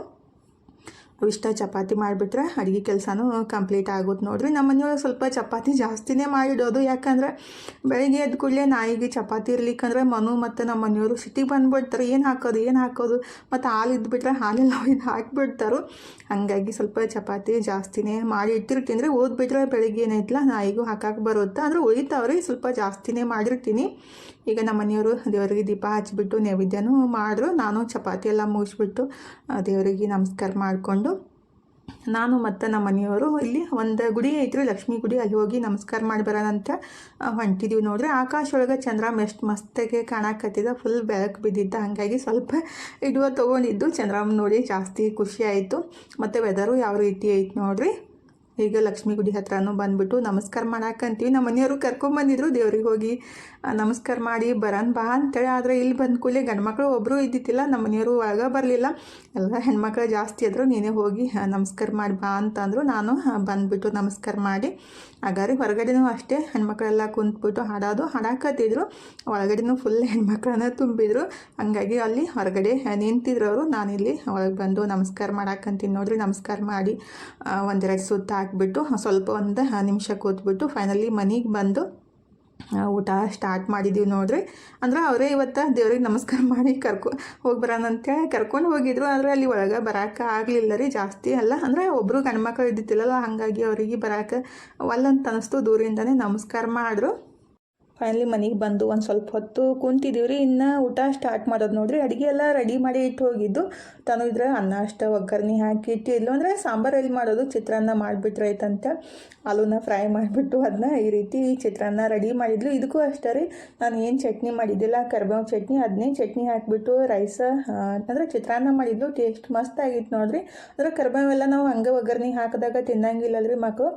ಇಷ್ಟ ಚಪಾತಿ ಮಾಡಿಬಿಟ್ರೆ ಅಡುಗೆ ಕೆಲಸನೂ ಕಂಪ್ಲೀಟ್ ಆಗುತ್ತೆ ನೋಡ್ರಿ. ನಮ್ಮ ಮನೆಯೊಳಗೆ ಸ್ವಲ್ಪ ಚಪಾತಿ ಜಾಸ್ತಿನೇ ಮಾಡಿಡೋದು. ಯಾಕಂದರೆ ಬೆಳಗ್ಗೆ ಎದ್ದು ಕೂಡಲೇ ನಾಯಿಗೆ ಚಪಾತಿ ಇರ್ಲಿಕ್ಕಂದ್ರೆ ಮನು ಮತ್ತು ನಮ್ಮ ಮನೆಯವರು ಸಿಟಿಗೆ ಬಂದುಬಿಡ್ತಾರೆ. ಏನು ಹಾಕೋದು ಮತ್ತು ಹಾಲು ಇದ್ದುಬಿಟ್ರೆ ಹಾಲೆಲ್ಲ ಒಯ್ದು ಹಾಕಿಬಿಡ್ತಾರೆ. ಹಾಗಾಗಿ ಸ್ವಲ್ಪ ಚಪಾತಿ ಜಾಸ್ತಿನೇ ಮಾಡಿ ಇಟ್ಟಿರ್ತೀನಿ ರೀ. ಓದ್ಬಿಟ್ರೆ ಬೆಳಗ್ಗೆ ಏನೈತಲ್ಲ ನಾಯಿಗೂ ಹಾಕಕ್ಕೆ ಬರುತ್ತೆ. ಅಂದರೆ ಉಳಿತಾವ್ರಿ, ಸ್ವಲ್ಪ ಜಾಸ್ತಿನೇ ಮಾಡಿರ್ತೀನಿ. ಈಗ ನಮ್ಮ ಮನೆಯವರು ದೇವರಿಗೆ ದೀಪ ಹಚ್ಚಿಬಿಟ್ಟು ನೈವೇದ್ಯನೂ ಮಾಡಿದ್ರು. ನಾನು ಚಪಾತಿ ಎಲ್ಲ ಮುಗಿಸ್ಬಿಟ್ಟು ದೇವರಿಗೆ ನಮಸ್ಕಾರ ಮಾಡಿಕೊಂಡು ನಾನು ಮತ್ತು ನಮ್ಮ ಮನೆಯವರು ಇಲ್ಲಿ ಒಂದು ಗುಡಿ ಐತ್ರಿ, ಲಕ್ಷ್ಮೀ ಗುಡಿ, ಅಲ್ಲಿ ಹೋಗಿ ನಮಸ್ಕಾರ ಮಾಡಿ ಬರೋಣಂತ ಹೊಂಟಿದ್ದೀವಿ ನೋಡ್ರಿ. ಆಕಾಶ ಒಳಗೆ ಚಂದ್ರ ಎಷ್ಟು ಮಸ್ತಾಗೆ ಕಾಣಕತ್ತಿದ್ದ, ಫುಲ್ ಬೆಳಕು ಬಿದ್ದಿದ್ದ. ಹಾಗಾಗಿ ಸ್ವಲ್ಪ ಇಡುವ ತೊಗೊಂಡಿದ್ದು ಚಂದ್ರಮ್ಮ ನೋಡಿ ಜಾಸ್ತಿ ಖುಷಿ ಆಯಿತು. ಮತ್ತು ವೆದರು ಯಾವ ರೀತಿ ಐತೆ ನೋಡ್ರಿ. ಈಗ ಲಕ್ಷ್ಮೀ ಗುಡಿ ಹತ್ರನೂ ಬಂದುಬಿಟ್ಟು ನಮಸ್ಕಾರ ಮಾಡಾಕಂತೀವಿ. ನಮ್ಮ ಮನೆಯವರು ಕರ್ಕೊಂಬಂದಿದ್ರು ದೇವ್ರಿಗೆ ಹೋಗಿ ನಮಸ್ಕಾರ ಮಾಡಿ ಬರೋಣ ಬಾ ಅಂತೇಳಿ. ಆದರೆ ಇಲ್ಲಿ ಬಂದ ಕೂಡಲೇ ಗಂಡು ಮಕ್ಕಳು ಒಬ್ಬರು ಇದ್ದಿತ್ತಿಲ್ಲ, ನಮ್ಮ ಮನೆಯವರು ಒಳಗೆ ಬರಲಿಲ್ಲ, ಎಲ್ಲ ಹೆಣ್ಮಕ್ಳು ಜಾಸ್ತಿ ಇದ್ರು. ನೀನೇ ಹೋಗಿ ನಮಸ್ಕಾರ ಮಾಡಿ ಬಾ ಅಂತಂದರು. ನಾನು ಬಂದುಬಿಟ್ಟು ನಮಸ್ಕಾರ ಮಾಡಿ ಹಾಗಾದ್ರೆ ಹೊರಗಡೆನೂ ಅಷ್ಟೇ ಹೆಣ್ಮಕ್ಳೆಲ್ಲ ಕುಂತ್ಬಿಟ್ಟು ಹಾಡಾಕತ್ತಿದ್ರು. ಒಳಗಡೆನೂ ಫುಲ್ ಹೆಣ್ಮಕ್ಳನ್ನ ತುಂಬಿದ್ರು. ಹಂಗಾಗಿ ಅಲ್ಲಿ ಹೊರಗಡೆ ನಿಂತಿದ್ರು ಅವರು. ನಾನಿಲ್ಲಿ ಒಳಗೆ ಬಂದು ನಮಸ್ಕಾರ ಮಾಡಾಕಂತೀನಿ ನೋಡ್ರಿ. ನಮಸ್ಕಾರ ಮಾಡಿ ಒಂದೆರಡು ಸುತ್ತ ಹಾಕ್ಬಿಟ್ಟು ಸ್ವಲ್ಪ ಒಂದು ನಿಮಿಷ ಕೂತ್ಬಿಟ್ಟು ಫೈನಲಿ ಮನೆಗೆ ಬಂದು ಊಟ ಸ್ಟಾರ್ಟ್ ಮಾಡಿದ್ದೀವಿ ನೋಡ್ರಿ. ಅಂದ್ರೆ ಅವರೇ ಇವತ್ತು ದೇವ್ರಿಗೆ ನಮಸ್ಕಾರ ಮಾಡಿ ಹೋಗಿ ಬರೋಣ ಅಂತೇಳಿ ಕರ್ಕೊಂಡು ಹೋಗಿದ್ರು. ಆದರೆ ಅಲ್ಲಿ ಒಳಗೆ ಬರೋಕೆ ಆಗಲಿಲ್ಲ ರೀ, ಜಾಸ್ತಿ ಅಲ್ಲ, ಅಂದರೆ ಒಬ್ಬರು ಗಂಡ್ಮಕ್ಳು ಇದ್ದಿತ್ತಿಲ್ಲಲ್ಲ, ಹಾಗಾಗಿ ಅವರಿಗೆ ಬರೋಕೆ ಒಲ್ಲಂತ ಅನ್ನಿಸ್ತು. ದೂರಿಂದನೇ ನಮಸ್ಕಾರ ಮಾಡಿದ್ರು. ಫೈನಲಿ ಮನೆಗೆ ಬಂದು ಒಂದು ಸ್ವಲ್ಪ ಹೊತ್ತು ಕುಂತಿದ್ದೀವಿ ರೀ. ಇನ್ನು ಊಟ ಸ್ಟಾರ್ಟ್ ಮಾಡೋದು ನೋಡ್ರಿ. ಅಡುಗೆ ಎಲ್ಲ ರೆಡಿ ಮಾಡಿ ಇಟ್ಟು ಹೋಗಿದ್ದು. ತಾನು ಇದ್ರೆ ಅನ್ನ ಅಷ್ಟು ಒಗ್ಗರಣೆ ಹಾಕಿ ಇಟ್ಟಿದ್ಲು. ಅಂದರೆ ಸಾಂಬಾರು ಎಲ್ಲಿ ಮಾಡೋದು, ಚಿತ್ರಾನ್ನ ಮಾಡಿಬಿಟ್ರೆ ಆಯ್ತಂತ ಆಲೂನ ಫ್ರೈ ಮಾಡಿಬಿಟ್ಟು ಅದನ್ನ ಈ ರೀತಿ ಚಿತ್ರಾನ್ನ ರೆಡಿ ಮಾಡಿದ್ಲು. ಇದಕ್ಕೂ ಅಷ್ಟೇ ರೀ, ನಾನು ಏನು ಚಟ್ನಿ ಮಾಡಿದ್ದಿಲ್ಲ, ಕರಿಬೇವು ಚಟ್ನಿ, ಅದನ್ನೇ ಚಟ್ನಿ ಹಾಕಿಬಿಟ್ಟು ರೈಸ ಅಂದರೆ ಚಿತ್ರಾನ್ನ ಮಾಡಿದ್ಲು. ಟೇಸ್ಟ್ ಮಸ್ತ್ ಆಗಿತ್ತು ನೋಡ್ರಿ. ಅಂದರೆ ಕರಿಬೇವೆಲ್ಲ ನಾವು ಹಂಗೆ ಒಗ್ಗರಣೆ ಹಾಕಿದಾಗ ತಿನ್ನಂಗಿಲ್ಲಲ್ರಿ ಮಕ್ಕಳು.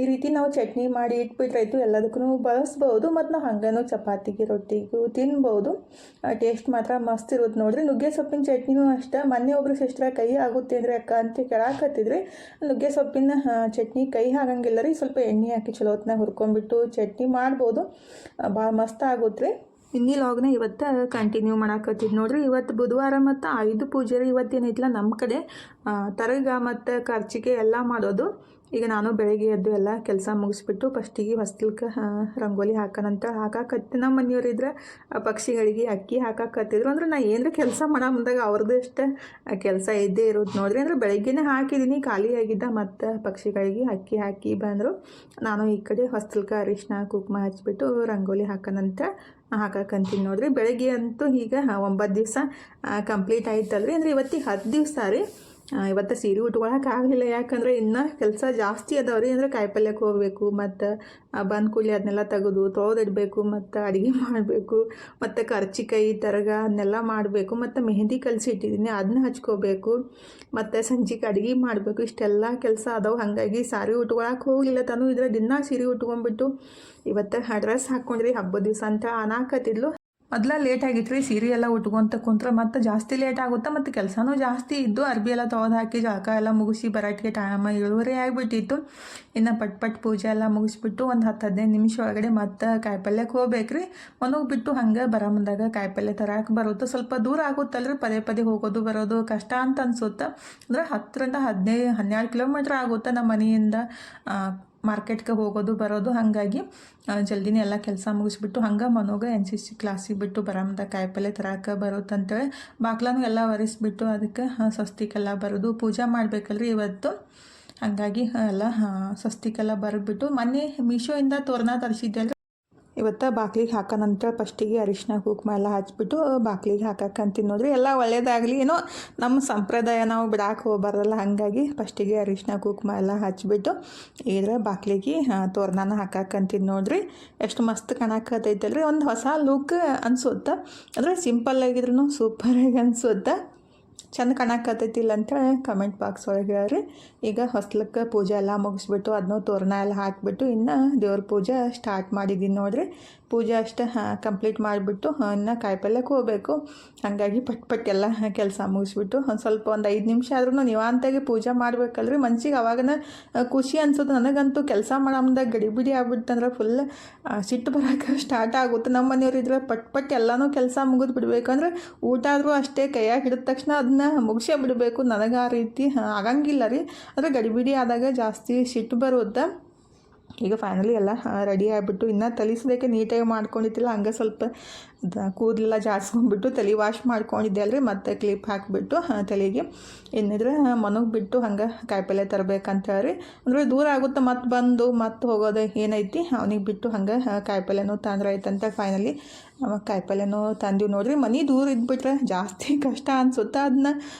ಈ ರೀತಿ ನಾವು ಚಟ್ನಿ ಮಾಡಿ ಇಟ್ಬಿಟ್ರಾಯ್ತು, ಎಲ್ಲದಕ್ಕೂ ಬಳಸ್ಬೋದು. ಮತ್ತು ನಾವು ಹಂಗನೂ ಚಪಾತಿಗೆ ರೊಟ್ಟಿಗೂ ತಿನ್ಬೋದು. ಟೇಸ್ಟ್ ಮಾತ್ರ ಮಸ್ತ್ ಇರುತ್ತೆ ನೋಡ್ರಿ. ನುಗ್ಗೆ ಸೊಪ್ಪಿನ ಚಟ್ನಿನೂ ಅಷ್ಟೇ. ಮೊನ್ನೆ ಒಬ್ಬರು ಸಿಸ್ಟ್ರ ಕೈ ಆಗುತ್ತೆ ಅಂದರೆ ಅಕ್ಕ ಅಂತ ಕೇಳಾಕತ್ತಿದ್ರಿ. ನುಗ್ಗೆ ಸೊಪ್ಪಿನ ಚಟ್ನಿ ಕೈ ಆಗಂಗಿಲ್ಲ ರೀ, ಸ್ವಲ್ಪ ಎಣ್ಣೆ ಹಾಕಿ ಚಲೋ ಹೊತ್ನಾಗ ಹುರ್ಕೊಂಡ್ಬಿಟ್ಟು ಚಟ್ನಿ ಮಾಡ್ಬೋದು, ಭಾಳ ಮಸ್ತ್ ಆಗುತ್ತೆ ರೀ. ಇನ್ನಿ ಲಾಗ್ನ ಇವತ್ತು ಕಂಟಿನ್ಯೂ ಮಾಡಾಕತ್ತಿದ್ದು ನೋಡ್ರಿ. ಇವತ್ತು ಬುಧವಾರ ಮತ್ತು ಆಯುಧ ಪೂಜೆ ರೀ. ಇವತ್ತೇನೈತಿಲ್ಲ ನಮ್ಮ ಕಡೆ ತರಗ ಮತ್ತು ಖರ್ಚಿಗೆ ಎಲ್ಲ ಮಾಡೋದು. ಈಗ ನಾನು ಬೆಳಗ್ಗೆ ಎದ್ದು ಎಲ್ಲ ಕೆಲಸ ಮುಗಿಸ್ಬಿಟ್ಟು ಫಸ್ಟಿಗೆ ಹೊಸ್ತಿಲ್ಕ ರಂಗೋಲಿ ಹಾಕೋಣಂತ ಹಾಕಾಕತ್ತಿ. ನಮ್ಮ ಮನೆಯವರಿದ್ರೆ ಪಕ್ಷಿಗಳಿಗೆ ಅಕ್ಕಿ ಹಾಕಾಕತ್ತಿದ್ರು. ಅಂದ್ರೆ ನಾ ಏನರ ಕೆಲಸ ಮಾಡೋ ಮುಂದಾಗ ಅವ್ರದ್ದು ಅಷ್ಟೇ ಕೆಲಸ ಇದ್ದೇ ಇರೋದು ನೋಡ್ರಿ. ಅಂದರೆ ಬೆಳಗ್ಗೆನೇ ಹಾಕಿದ್ದೀನಿ, ಖಾಲಿಯಾಗಿದ್ದ ಮತ್ತು ಪಕ್ಷಿಗಳಿಗೆ ಅಕ್ಕಿ ಹಾಕಿ ಬಂದರು. ನಾನು ಈ ಕಡೆ ಹೊಸ್ತಿಲ್ಕ ಅರಿಶಿನ ಕುಂಕುಮ ಹಚ್ಬಿಟ್ಟು ರಂಗೋಲಿ ಹಾಕೋಣಂತ ಹಾಕಾಕಂತೀನಿ ನೋಡ್ರಿ. ಬೆಳಗ್ಗೆ ಅಂತೂ ಈಗ 9 ದಿವಸ ಕಂಪ್ಲೀಟ್ ಆಯ್ತಲ್ರಿ. ಅಂದರೆ ಇವತ್ತಿಗೆ 10 ದಿವಸ ರೀ. ಇವತ್ತು ಸೀರೆ ಉಟ್ಕೊಳಕ್ಕೆ ಆಗಲಿಲ್ಲ, ಯಾಕಂದರೆ ಇನ್ನೂ ಕೆಲಸ ಜಾಸ್ತಿ ಅದಾವ್ರಿ. ಅಂದರೆ ಕಾಯಿಪಲ್ಯಕ್ಕೆ ಹೋಗಬೇಕು, ಮತ್ತು ಬಂದ ಕೂಡಲೇ ಅದನ್ನೆಲ್ಲ ತೆಗೆದು ತೊಳೆದಿಡಬೇಕು, ಮತ್ತು ಅಡುಗೆ ಮಾಡಬೇಕು, ಮತ್ತು ಕರ್ಚಿಕಾಯಿ ತರಗ ಅದನ್ನೆಲ್ಲ ಮಾಡಬೇಕು, ಮತ್ತು ಮೆಹಂದಿ ಕಲಿಸಿಟ್ಟಿದ್ದೀನಿ ಅದನ್ನ ಹಚ್ಕೋಬೇಕು, ಮತ್ತು ಸಂಜೆಗೆ ಅಡುಗೆ ಮಾಡಬೇಕು. ಇಷ್ಟೆಲ್ಲ ಕೆಲಸ ಅದಾವೆ. ಹಾಗಾಗಿ ಸಾರಿ ಉಟ್ಕೊಳಕ್ಕೆ ಹೋಗಲಿಲ್ಲ. ತಾನು ಇದ್ರೆ ದಿನ ಸೀರೆ ಉಟ್ಕೊಂಡ್ಬಿಟ್ಟು ಇವತ್ತು ಡ್ರೆಸ್ ಹಾಕ್ಕೊಂಡ್ರಿ ಹಬ್ಬದ ದಿವಸ ಅಂತ ಅನಾಕತ್ತಿದ್ಲು. ಮೊದಲ ಲೇಟ್ ಆಗಿತ್ತು ರೀ, ಸೀರೆ ಎಲ್ಲ ಉಟ್ಕೊಂತ ಕುಂತ್ರೆ ಮತ್ತು ಜಾಸ್ತಿ ಲೇಟ್ ಆಗುತ್ತೆ. ಮತ್ತು ಕೆಲಸನೂ ಜಾಸ್ತಿ ಇದ್ದು, ಅರ್ಬಿ ಎಲ್ಲ ತೊಳೆದು ಹಾಕಿ ಜಳಕ ಎಲ್ಲ ಮುಗಿಸಿ ಬರೋಟ್ಟಿಗೆ ಟೈಮ್ 7:30 ಆಗಿಬಿಟ್ಟಿತ್ತು. ಇನ್ನು ಪಟ್ ಪೂಜೆ ಎಲ್ಲ ಮುಗಿಸ್ಬಿಟ್ಟು ಒಂದು 10-15 ನಿಮಿಷ ಒಳಗಡೆ ಮತ್ತು ಕಾಯಿಪಲ್ಯಕ್ಕೆ ಹೋಗ್ಬೇಕು ರೀ. ಬಿಟ್ಟು ಹಂಗೆ ಬರೋ ಮುಂದಾಗ ಕಾಯಿಪಲ್ಯ ತರಕ್ಕೆ ಬರುತ್ತೆ. ಸ್ವಲ್ಪ ದೂರ ಆಗುತ್ತಲ್ರಿ, ಪದೇ ಹೋಗೋದು ಬರೋದು ಕಷ್ಟ ಅಂತ ಅನ್ಸುತ್ತೆ. ಅಂದರೆ 10ರಿಂದ 12 ಕಿಲೋಮೀಟ್ರ್ ಆಗುತ್ತೆ ನಮ್ಮ ಮನೆಯಿಂದ ಮಾರ್ಕೆಟ್ಗೆ ಹೋಗೋದು ಬರೋದು. ಹಾಗಾಗಿ ಜಲ್ದಿನೇ ಎಲ್ಲ ಕೆಲಸ ಮುಗಿಸ್ಬಿಟ್ಟು ಹಂಗೆ ಮನೋಗ NCC ಕ್ಲಾಸಿಗೆ ಬಿಟ್ಟು ಬರೋಮ್ದ ಕಾಯಿಪಲ್ಯ ತರಕ್ಕೆ ಬರುತ್ತಂತೇಳಿ ಬಾಗ್ಲೂ ಎಲ್ಲ ಒರೆಸ್ಬಿಟ್ಟು ಅದಕ್ಕೆ ಸ್ವಸ್ತಿಕೆಲ್ಲ ಬರೋದು, ಪೂಜೆ ಮಾಡಬೇಕಲ್ರಿ ಇವತ್ತು. ಹಾಗಾಗಿ ಎಲ್ಲ ಸ್ವಸ್ತಿಕೆಲ್ಲ ಬರೆದ್ಬಿಟ್ಟು ಮೊನ್ನೆ ಮೀಶೋಯಿಂದ ತೋರಣ ತರಿಸಿದ್ದೆಲ್ರಿ. ಇವತ್ತು ಬಾಗ್ಲಿಗೆ ಹಾಕೋಣಂತ ಫಸ್ಟಿಗೆ ಅರಿಶಿನ ಕುಂಕುಮ ಎಲ್ಲ ಹಚ್ಬಿಟ್ಟು ಬಾಗ್ಲಿಗೆ ಹಾಕಕ್ಕಂತೀನಿ ನೋಡ್ರಿ. ಎಲ್ಲ ಒಳ್ಳೇದಾಗಲಿ, ಏನೋ ನಮ್ಮ ಸಂಪ್ರದಾಯ ನಾವು ಬಿಡಾಕೆ ಹೋಗ್ಬಾರ್ದಲ್ಲ, ಹಾಗಾಗಿ ಫಸ್ಟಿಗೆ ಅರಿಶಿನ ಕುಂಕುಮ ಎಲ್ಲ ಹಚ್ಬಿಟ್ಟು ಇದ್ರೆ ಬಾಗ್ಲಿಗೆ ತೋರಣನ ಹಾಕಕ್ಕಂತೀನಿ ನೋಡ್ರಿ. ಎಷ್ಟು ಮಸ್ತ್ ಕಾಣಕತ್ತೈತಲ್ರಿ. ಒಂದು ಹೊಸ ಲುಕ್ ಅನ್ಸುತ್ತೆ. ಅಂದರೆ ಸಿಂಪಲ್ಲಾಗಿದ್ರೂ ಸೂಪರಾಗಿ ಅನ್ಸುತ್ತೆ. ಚೆಂದ ಕಾಣಕತ್ತೈತಿಲ್ಲ ಅಂತೇಳಿ ಕಮೆಂಟ್ ಬಾಕ್ಸ್ ಒಳಗೆ ಹೇಳ್ರಿ. ಈಗ ಹೊಸ್ಲಕ್ಕೆ ಪೂಜೆ ಎಲ್ಲ ಮುಗಿಸ್ಬಿಟ್ಟು ಅದನ್ನು ತೋರಣ ಎಲ್ಲ ಹಾಕಿಬಿಟ್ಟು ಇನ್ನು ದೇವ್ರ ಪೂಜೆ ಸ್ಟಾರ್ಟ್ ಮಾಡಿದ್ದೀನಿ ನೋಡ್ರಿ. ಪೂಜೆ ಅಷ್ಟೇ ಕಂಪ್ಲೀಟ್ ಮಾಡಿಬಿಟ್ಟು ಇನ್ನು ಕಾಯಿಪಲ್ಯಕ್ಕೆ ಹೋಗಬೇಕು. ಹಾಗಾಗಿ ಪಟ್ ಎಲ್ಲ ಕೆಲಸ ಮುಗಿಸ್ಬಿಟ್ಟು ಒಂದು 5 ನಿಮಿಷ ಆದ್ರೂ ನಿವಾಂತಾಗಿ ಪೂಜೆ ಮಾಡ್ಬೇಕಲ್ರಿ. ಮನ್ಸಿಗೆ ಅವಾಗನ ಖುಷಿ ಅನ್ಸುತ್ತೆ. ನನಗಂತೂ ಕೆಲಸ ಮಾಡೋ ಮುಂದಾಗ ಗಡಿಬಿಡಿ ಆಗ್ಬಿಟ್ಟಂದ್ರೆ ಫುಲ್ ಸಿಟ್ಟು ಬರೋಕೆ ಸ್ಟಾರ್ಟ್ ಆಗುತ್ತೆ. ನಮ್ಮ ಮನೆಯವ್ರು ಇದ್ರೆ ಪಟ್ ಎಲ್ಲನೂ ಕೆಲಸ ಮುಗಿದು ಬಿಡ್ಬೇಕಂದ್ರೆ ಊಟ ಆದರೂ ಅಷ್ಟೇ ಕೈಯಾಗಿ ಹಿಡಿದ ತಕ್ಷಣ ಅದನ್ನ ಮುಗಿಸೇ ಬಿಡಬೇಕು. ನನಗೆ ಆ ರೀತಿ ಆಗಂಗಿಲ್ಲ ರೀ. ಅಂದರೆ ಗಡಿಬಿಡಿ ಆದಾಗ ಜಾಸ್ತಿ ಸಿಟ್ಟು ಬರುತ್ತೆ. ಈಗ ಫೈನಲಿ ಎಲ್ಲ ರೆಡಿ ಆಗಿಬಿಟ್ಟು ಇನ್ನು ತಲಿಸೋದಕ್ಕೆ ನೀಟಾಗಿ ಮಾಡ್ಕೊಂಡಿದ್ದಿಲ್ಲ, ಹಂಗೆ ಸ್ವಲ್ಪ ಕೂದಲೆಲ್ಲ ಜಾಡ್ಸ್ಕೊಂಡ್ಬಿಟ್ಟು ತಲೆ ವಾಶ್ ಮಾಡ್ಕೊಂಡಿದ್ದೆ ಅಲ್ರಿ. ಮತ್ತು ಕ್ಲಿಪ್ ಹಾಕಿಬಿಟ್ಟು ತಲೆಗೆ ಏನಿದ್ರೆ ಮನಗೆ ಬಿಟ್ಟು ಹಂಗೆ ಕಾಯಿಪಲ್ಯ ತರಬೇಕಂತ ಹೇಳಿ. ಅಂದರೆ ದೂರ ಆಗುತ್ತೆ, ಮತ್ತು ಬಂದು ಮತ್ತು ಹೋಗೋದು ಏನೈತಿ ಅವನಿಗೆ ಬಿಟ್ಟು ಹಂಗೆ ಕಾಯಿಪಲ್ಯನೂ ತಂದ್ರೆ ಆಯ್ತಂತ ಫೈನಲಿ ಕಾಯಿಪಲ್ಯನೂ ತಂದೀವಿ ನೋಡ್ರಿ. ಮನೆ ದೂರ ಇದ್ಬಿಟ್ರೆ ಜಾಸ್ತಿ ಕಷ್ಟ ಅನ್ಸುತ್ತೆ. ಅದನ್ನ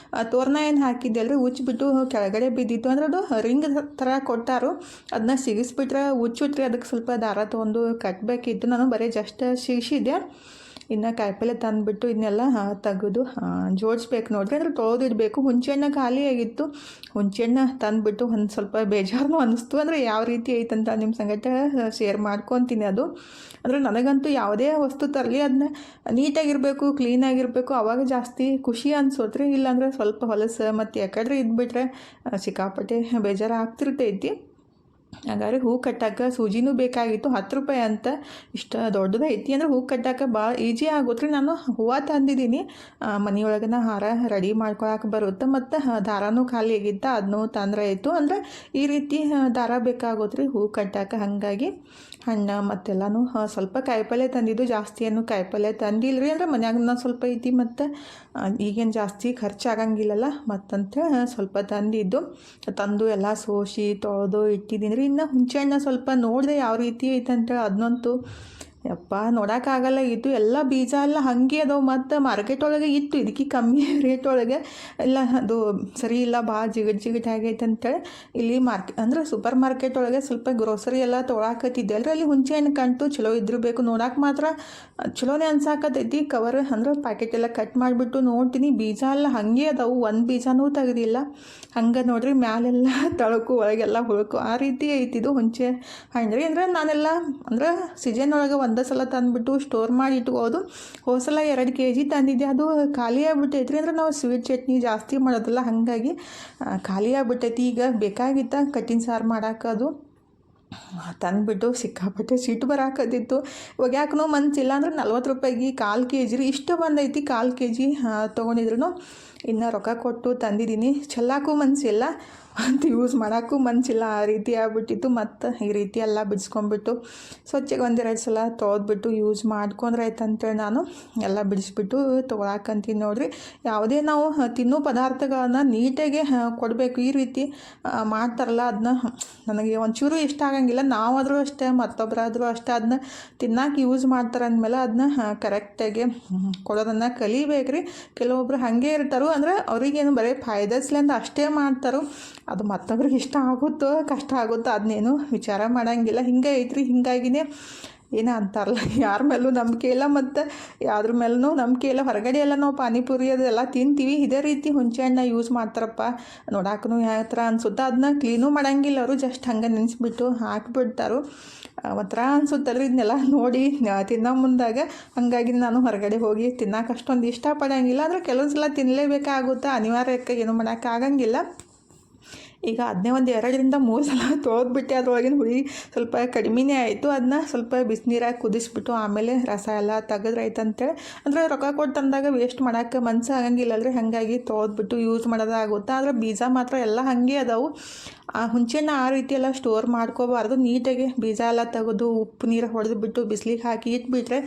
ತೋರಣ ಏನು ಹಾಕಿದ್ದೆ ಅಲ್ರಿ ಉಚ್ಚಿಬಿಟ್ಟು ಕೆಳಗಡೆ ಬಿದ್ದಿತ್ತು. ಅಂದ್ರೆ ಅದು ರಿಂಗ್ ಥರ ಕೊಟ್ಟಾರು, ಅದನ್ನ ಸಿಗಿಸ್ಬಿಟ್ರೆ ಉಚ್ಚಿಟ್ರಿ ಅದಕ್ಕೆ ಸ್ವಲ್ಪ ದಾರ ತೊಗೊಂಡು ಕಟ್ಟಬೇಕಿತ್ತು. ನಾನು ಬರೀ ಜಸ್ಟ್ ಸಿಗಿಸಿದ್ದೆ. ಇನ್ನು ಕಾಯಿಪಲ್ಲೆ ತಂದುಬಿಟ್ಟು ಇದನ್ನೆಲ್ಲ ತೆಗೆದು ಜೋಡಿಸ್ಬೇಕು ನೋಡಿರಿ. ಅಂದರೆ ತೊಳೆದಿಡಬೇಕು. ಹುಂಚೆಹಣ್ಣು ಖಾಲಿಯಾಗಿತ್ತು. ಹುಂಚೆಹಣ್ಣು ತಂದುಬಿಟ್ಟು ಒಂದು ಸ್ವಲ್ಪ ಬೇಜಾರು ಅನ್ನಿಸ್ತು. ಅಂದರೆ ಯಾವ ರೀತಿ ಐತಂತ ನಿಮ್ಮ ಸಂಗಟ ಶೇರ್ ಮಾಡ್ಕೊತೀನಿ. ಅದು ಅಂದರೆ ನನಗಂತೂ ಯಾವುದೇ ವಸ್ತು ತರಲಿ ಅದನ್ನ ನೀಟಾಗಿರಬೇಕು, ಕ್ಲೀನಾಗಿರಬೇಕು, ಆವಾಗ ಜಾಸ್ತಿ ಖುಷಿ ಅನ್ಸೋತ್ರಿ. ಇಲ್ಲಾಂದರೆ ಸ್ವಲ್ಪ ಹೊಲಸು ಮತ್ತು ಯಾಕಡ್ರೆ ಇದ್ಬಿಟ್ರೆ ಸಿಕ್ಕಾಪಟ್ಟೆ ಬೇಜಾರು ಆಗ್ತಿರ್ತೈತಿ. ಹಾಗಾದ್ರೆ ಹೂ ಕಟ್ಟಕ್ಕೆ ಸೂಜಿನೂ ಬೇಕಾಗಿತ್ತು. 10 ರೂಪಾಯಿ ಅಂತ. ಇಷ್ಟು ದೊಡ್ಡದೈತಿ ಅಂದರೆ ಹೂ ಕಟ್ಟಕ್ಕೆ ಭಾಳ ಈಜಿ ಆಗುತ್ತೆ ರೀ. ನಾನು ಹೂವು ತಂದಿದ್ದೀನಿ. ಮನೆಯೊಳಗನ ಹಾರ ರೆಡಿ ಮಾಡ್ಕೊಳಕ್ಕೆ ಬರುತ್ತೆ. ಮತ್ತು ದಾರನೂ ಖಾಲಿ ಆಗಿತ್ತು, ಅದನ್ನೂ ತಂದ್ರೆ ಆಯಿತು. ಅಂದರೆ ಈ ರೀತಿ ದಾರ ಬೇಕಾಗುತ್ತೆ ರೀ ಹೂ ಕಟ್ಟಕ್ಕೆ. ಹಾಗಾಗಿ ಹಣ್ಣು ಮತ್ತೆಲ್ಲನೂ ಸ್ವಲ್ಪ ಕಾಯಿಪಲ್ಲೆ ತಂದಿದ್ದು. ಜಾಸ್ತಿ ಏನು ಕಾಯಿಪಲ್ಲೆ ತಂದಿಲ್ಲ ರೀ. ಅಂದರೆ ಮನ್ಯಾಗ ಸ್ವಲ್ಪ ಐತಿ ಮತ್ತು ಈಗೇನು ಜಾಸ್ತಿ ಖರ್ಚಾಗಂಗಿಲ್ಲಲ್ಲ ಮತ್ತಂತ ಸ್ವಲ್ಪ ತಂದಿದ್ದು. ತಂದು ಎಲ್ಲ ಸೋಸಿ ತೊಳೆದು ಇಟ್ಟಿದ್ದೀನಿ ರೀ. ಇನ್ನು ಹುಂಚೆಹಣ್ಣು ಸ್ವಲ್ಪ ನೋಡಿದೆ ಯಾವ ರೀತಿ ಐತಂತೇಳಿ. ಅದನ್ನಂತೂ ಯಪ್ಪ ನೋಡೋಕ್ಕಾಗಲ್ಲ ಇತ್ತು. ಎಲ್ಲ ಬೀಜ ಎಲ್ಲ ಹಾಗೆ ಅದಾವೆ. ಮತ್ತು ಮಾರ್ಕೆಟ್ ಒಳಗೆ ಇತ್ತು ಇದಕ್ಕೆ ಕಮ್ಮಿ ರೇಟ್ ಒಳಗೆ. ಎಲ್ಲ ಅದು ಸರಿ ಇಲ್ಲ, ಭಾಳ ಜಿಗಟ್ ಆಗೈತೆ ಅಂತೇಳಿ ಇಲ್ಲಿ ಅಂದರೆ ಸೂಪರ್ ಮಾರ್ಕೆಟ್ ಒಳಗೆ ಸ್ವಲ್ಪ ಗ್ರೋಸರಿ ಎಲ್ಲ ತೊಗೊಳಕತ್ತಿದ್ದೆ ಅಲ್ರಿ. ಅಲ್ಲಿ ಹುಂಚೆಹಣ್ಣು ಕಂಟು ಚಲೋ ಇದ್ದಿರಬೇಕು. ನೋಡೋಕೆ ಮಾತ್ರ ಚಲೋನೇ ಅನ್ಸಾಕತ್ತೈತಿ. ಕವರ್ ಅಂದ್ರೆ ಪ್ಯಾಕೆಟ್ ಎಲ್ಲ ಕಟ್ ಮಾಡಿಬಿಟ್ಟು ನೋಡ್ತೀನಿ, ಬೀಜ ಎಲ್ಲ ಹಾಗೆ ಅದಾವು. ಒಂದು ಬೀಜನೂ ತೆಗೆದಿಲ್ಲ. ಹಂಗೆ ನೋಡ್ರಿ ಮ್ಯಾಲೆಲ್ಲ ತಳಕು ಒಳಗೆಲ್ಲ ಹುಳುಕು ಆ ರೀತಿ ಐತಿದು ಹುಂಚೆ ಹಣ್ಣು ರೀ. ಅಂದರೆ ನಾನೆಲ್ಲ ಅಂದ್ರೆ ಸೀಸನ್ ಒಳಗೆ ಒಂದೇ ಸಲ ತಂದುಬಿಟ್ಟು ಸ್ಟೋರ್ ಮಾಡಿ ಇಟ್ಕೋದು. ಹೋಸಲ 2 kg ತಂದಿದ್ದೆ, ಅದು ಖಾಲಿ ಆಗ್ಬಿಟ್ಟೈತ್ರಿ. ಅಂದರೆ ನಾವು ಸ್ವೀಟ್ ಚಟ್ನಿ ಜಾಸ್ತಿ ಮಾಡೋದಿಲ್ಲ, ಹಾಗಾಗಿ ಖಾಲಿ ಆಗ್ಬಿಟ್ಟೈತಿ. ಈಗ ಬೇಕಾಗಿತ್ತ ಕಟ್ಟಿನ ಸಾರು ಮಾಡೋಕ್ಕದು ತಂದುಬಿಟ್ಟು ಸಿಕ್ಕಾಪಟ್ಟೆ ಸಿಟ್ಟು ಬರಾಕತ್ತಿತ್ತು. ಒಗ್ಯಾಕೂ ಮನಸ್ಸಿಲ್ಲ. ಅಂದ್ರೆ 40 ರೂಪಾಯಿಗೆ 1/4 kg ರೀ. ಇಷ್ಟು ಬಂದೈತಿ. 1/4 kg ತೊಗೊಂಡಿದ್ರು. ಇನ್ನು ರೊಕ್ಕ ಕೊಟ್ಟು ತಂದಿದ್ದೀನಿ. ಚೆಲ್ಲಾಕೂ ಮನಸ್ಸಿಲ್ಲ ಮತ್ತು ಯೂಸ್ ಮಾಡೋಕ್ಕೂ ಮನಸ್ಸಿಲ್ಲ. ಆ ರೀತಿ ಆಗ್ಬಿಟ್ಟಿತ್ತು. ಮತ್ತು ಈ ರೀತಿ ಎಲ್ಲ ಬಿಡಿಸ್ಕೊಂಡ್ಬಿಟ್ಟು ಸ್ವಚ್ಛಗೆ 1-2 ಸಲ ತೊಳೆದ್ಬಿಟ್ಟು ಯೂಸ್ ಮಾಡ್ಕೊಂಡ್ರೆ ಆಯ್ತಂತೇಳಿ ನಾನು ಎಲ್ಲ ಬಿಡಿಸ್ಬಿಟ್ಟು ತೊಗೊಳಕಂತೀನಿ ನೋಡಿರಿ. ಯಾವುದೇ ನಾವು ತಿನ್ನೋ ಪದಾರ್ಥಗಳನ್ನ ನೀಟಾಗಿ ಕೊಡಬೇಕು. ಈ ರೀತಿ ಮಾಡ್ತಾರಲ್ಲ ಅದನ್ನ ನನಗೆ ಒಂಚೂರು ಇಷ್ಟ ಆಗಂಗಿಲ್ಲ. ನಾವಾದರೂ ಅಷ್ಟೇ ಮತ್ತೊಬ್ಬರಾದರೂ ಅಷ್ಟೇ ಅದನ್ನ ತಿನ್ನೋಕೆ ಯೂಸ್ ಮಾಡ್ತಾರೆ ಅಂದಮೇಲೆ ಅದನ್ನ ಕರೆಕ್ಟಾಗಿ ಕೊಡೋದನ್ನು ಕಲಿಬೇಕ್ರಿ. ಕೆಲವೊಬ್ರು ಹಾಗೆ ಇರ್ತಾರೋ, ಅಂದರೆ ಅವ್ರಿಗೇನು ಬರೀ ಫಾಯ್ದಸ್ಲಿಂದ ಅಷ್ಟೇ ಮಾಡ್ತಾರೋ. ಅದು ಮತ್ತೊಬ್ರಿಗೆ ಇಷ್ಟ ಆಗುತ್ತೋ ಕಷ್ಟ ಆಗುತ್ತೋ ಅದನ್ನೇನು ವಿಚಾರ ಮಾಡೋಂಗಿಲ್ಲ. ಹಿಂಗೆ ಐತ್ರಿ. ಹಿಂಗಾಗಿನೇ ಏನೋ ಅಂತಾರಲ್ಲ, ಯಾರ ಮೇಲೂ ನಂಬಿಕೆ ಇಲ್ಲ ಮತ್ತು ಯಾವ್ದ್ರ ಮೇಲೂ ನಂಬಿಕೆ ಇಲ್ಲ. ಹೊರಗಡೆ ಎಲ್ಲ ನಾವು ಪಾನಿಪುರಿ ಅದೆಲ್ಲ ತಿಂತೀವಿ. ಇದೇ ರೀತಿ ಹುಂಚೆಹಣ್ಣು ಯೂಸ್ ಮಾಡ್ತಾರಪ್ಪ. ನೋಡಕ್ಕೂ ಯಾವ ಥರ ಅನ್ಸುತ್ತೆ. ಅದನ್ನ ಕ್ಲೀನೂ ಮಾಡೋಂಗಿಲ್ಲ ಅವರು. ಜಸ್ಟ್ ಹಂಗೆ ನೆನೆಸ್ಬಿಟ್ಟು ಹಾಕಿಬಿಡ್ತಾರೋ. ಒಂಥರ ಅನ್ಸುತ್ತಲ್ರಿ ಇದನ್ನೆಲ್ಲ ನೋಡಿ ತಿನ್ನೋ ಮುಂದಾಗ. ಹಾಗಾಗಿ ನಾನು ಹೊರಗಡೆ ಹೋಗಿ ತಿನ್ನೋಕೆ ಅಷ್ಟೊಂದು ಇಷ್ಟಪಡೋಂಗಿಲ್ಲ. ಅಂದರೆ ಕೆಲವೊಂದು ಸಲ ತಿನ್ನಲೇಬೇಕಾಗುತ್ತೆ, ಅನಿವಾರ್ಯಕ್ಕೆ ಏನೂ ಮಾಡೋಕ್ಕಾಗಂಗಿಲ್ಲ. ಈಗ ಅದನ್ನೇ ಒಂದು 2-3 ಸಲ ತೊಳೆದ್ಬಿಟ್ಟೆ. ಅದರೊಳಗಿನ ಹುಳಿ ಸ್ವಲ್ಪ ಕಡಿಮೆನೇ ಆಯಿತು. ಅದನ್ನ ಸ್ವಲ್ಪ ಬಿಸಿನೀರಾಗಿ ಕುದಿಸ್ಬಿಟ್ಟು ಆಮೇಲೆ ರಸ ಎಲ್ಲ ತೆಗೆದ್ರೆ ಆಯ್ತಂತೇಳಿ. ಅಂದರೆ ರೊಕ್ಕ ಕೊಟ್ಟು ತಂದಾಗ ವೇಸ್ಟ್ ಮಾಡೋಕ್ಕೆ ಮನಸ್ಸು ಆಗಂಗಿಲ್ಲ ಅಲ್ರಿ. ಹಾಗಾಗಿ ತೊಳೆದ್ಬಿಟ್ಟು ಯೂಸ್ ಮಾಡೋದಾಗುತ್ತೆ. ಆದರೆ ಬೀಜ ಮಾತ್ರ ಎಲ್ಲ ಹಾಗೆ ಅದಾವು. ಆ ಹುಂಚೆಹಣ್ಣು ಆ ರೀತಿ ಎಲ್ಲ ಸ್ಟೋರ್ ಮಾಡ್ಕೋಬಾರ್ದು. ನೀಟಾಗಿ ಬೀಜ ಎಲ್ಲ ತೆಗೆದು ಉಪ್ಪು ನೀರು ಹೊಡೆದ್ಬಿಟ್ಟು ಬಿಸಿಲಿಗೆ ಹಾಕಿ ಇಟ್ಬಿಟ್ರೆ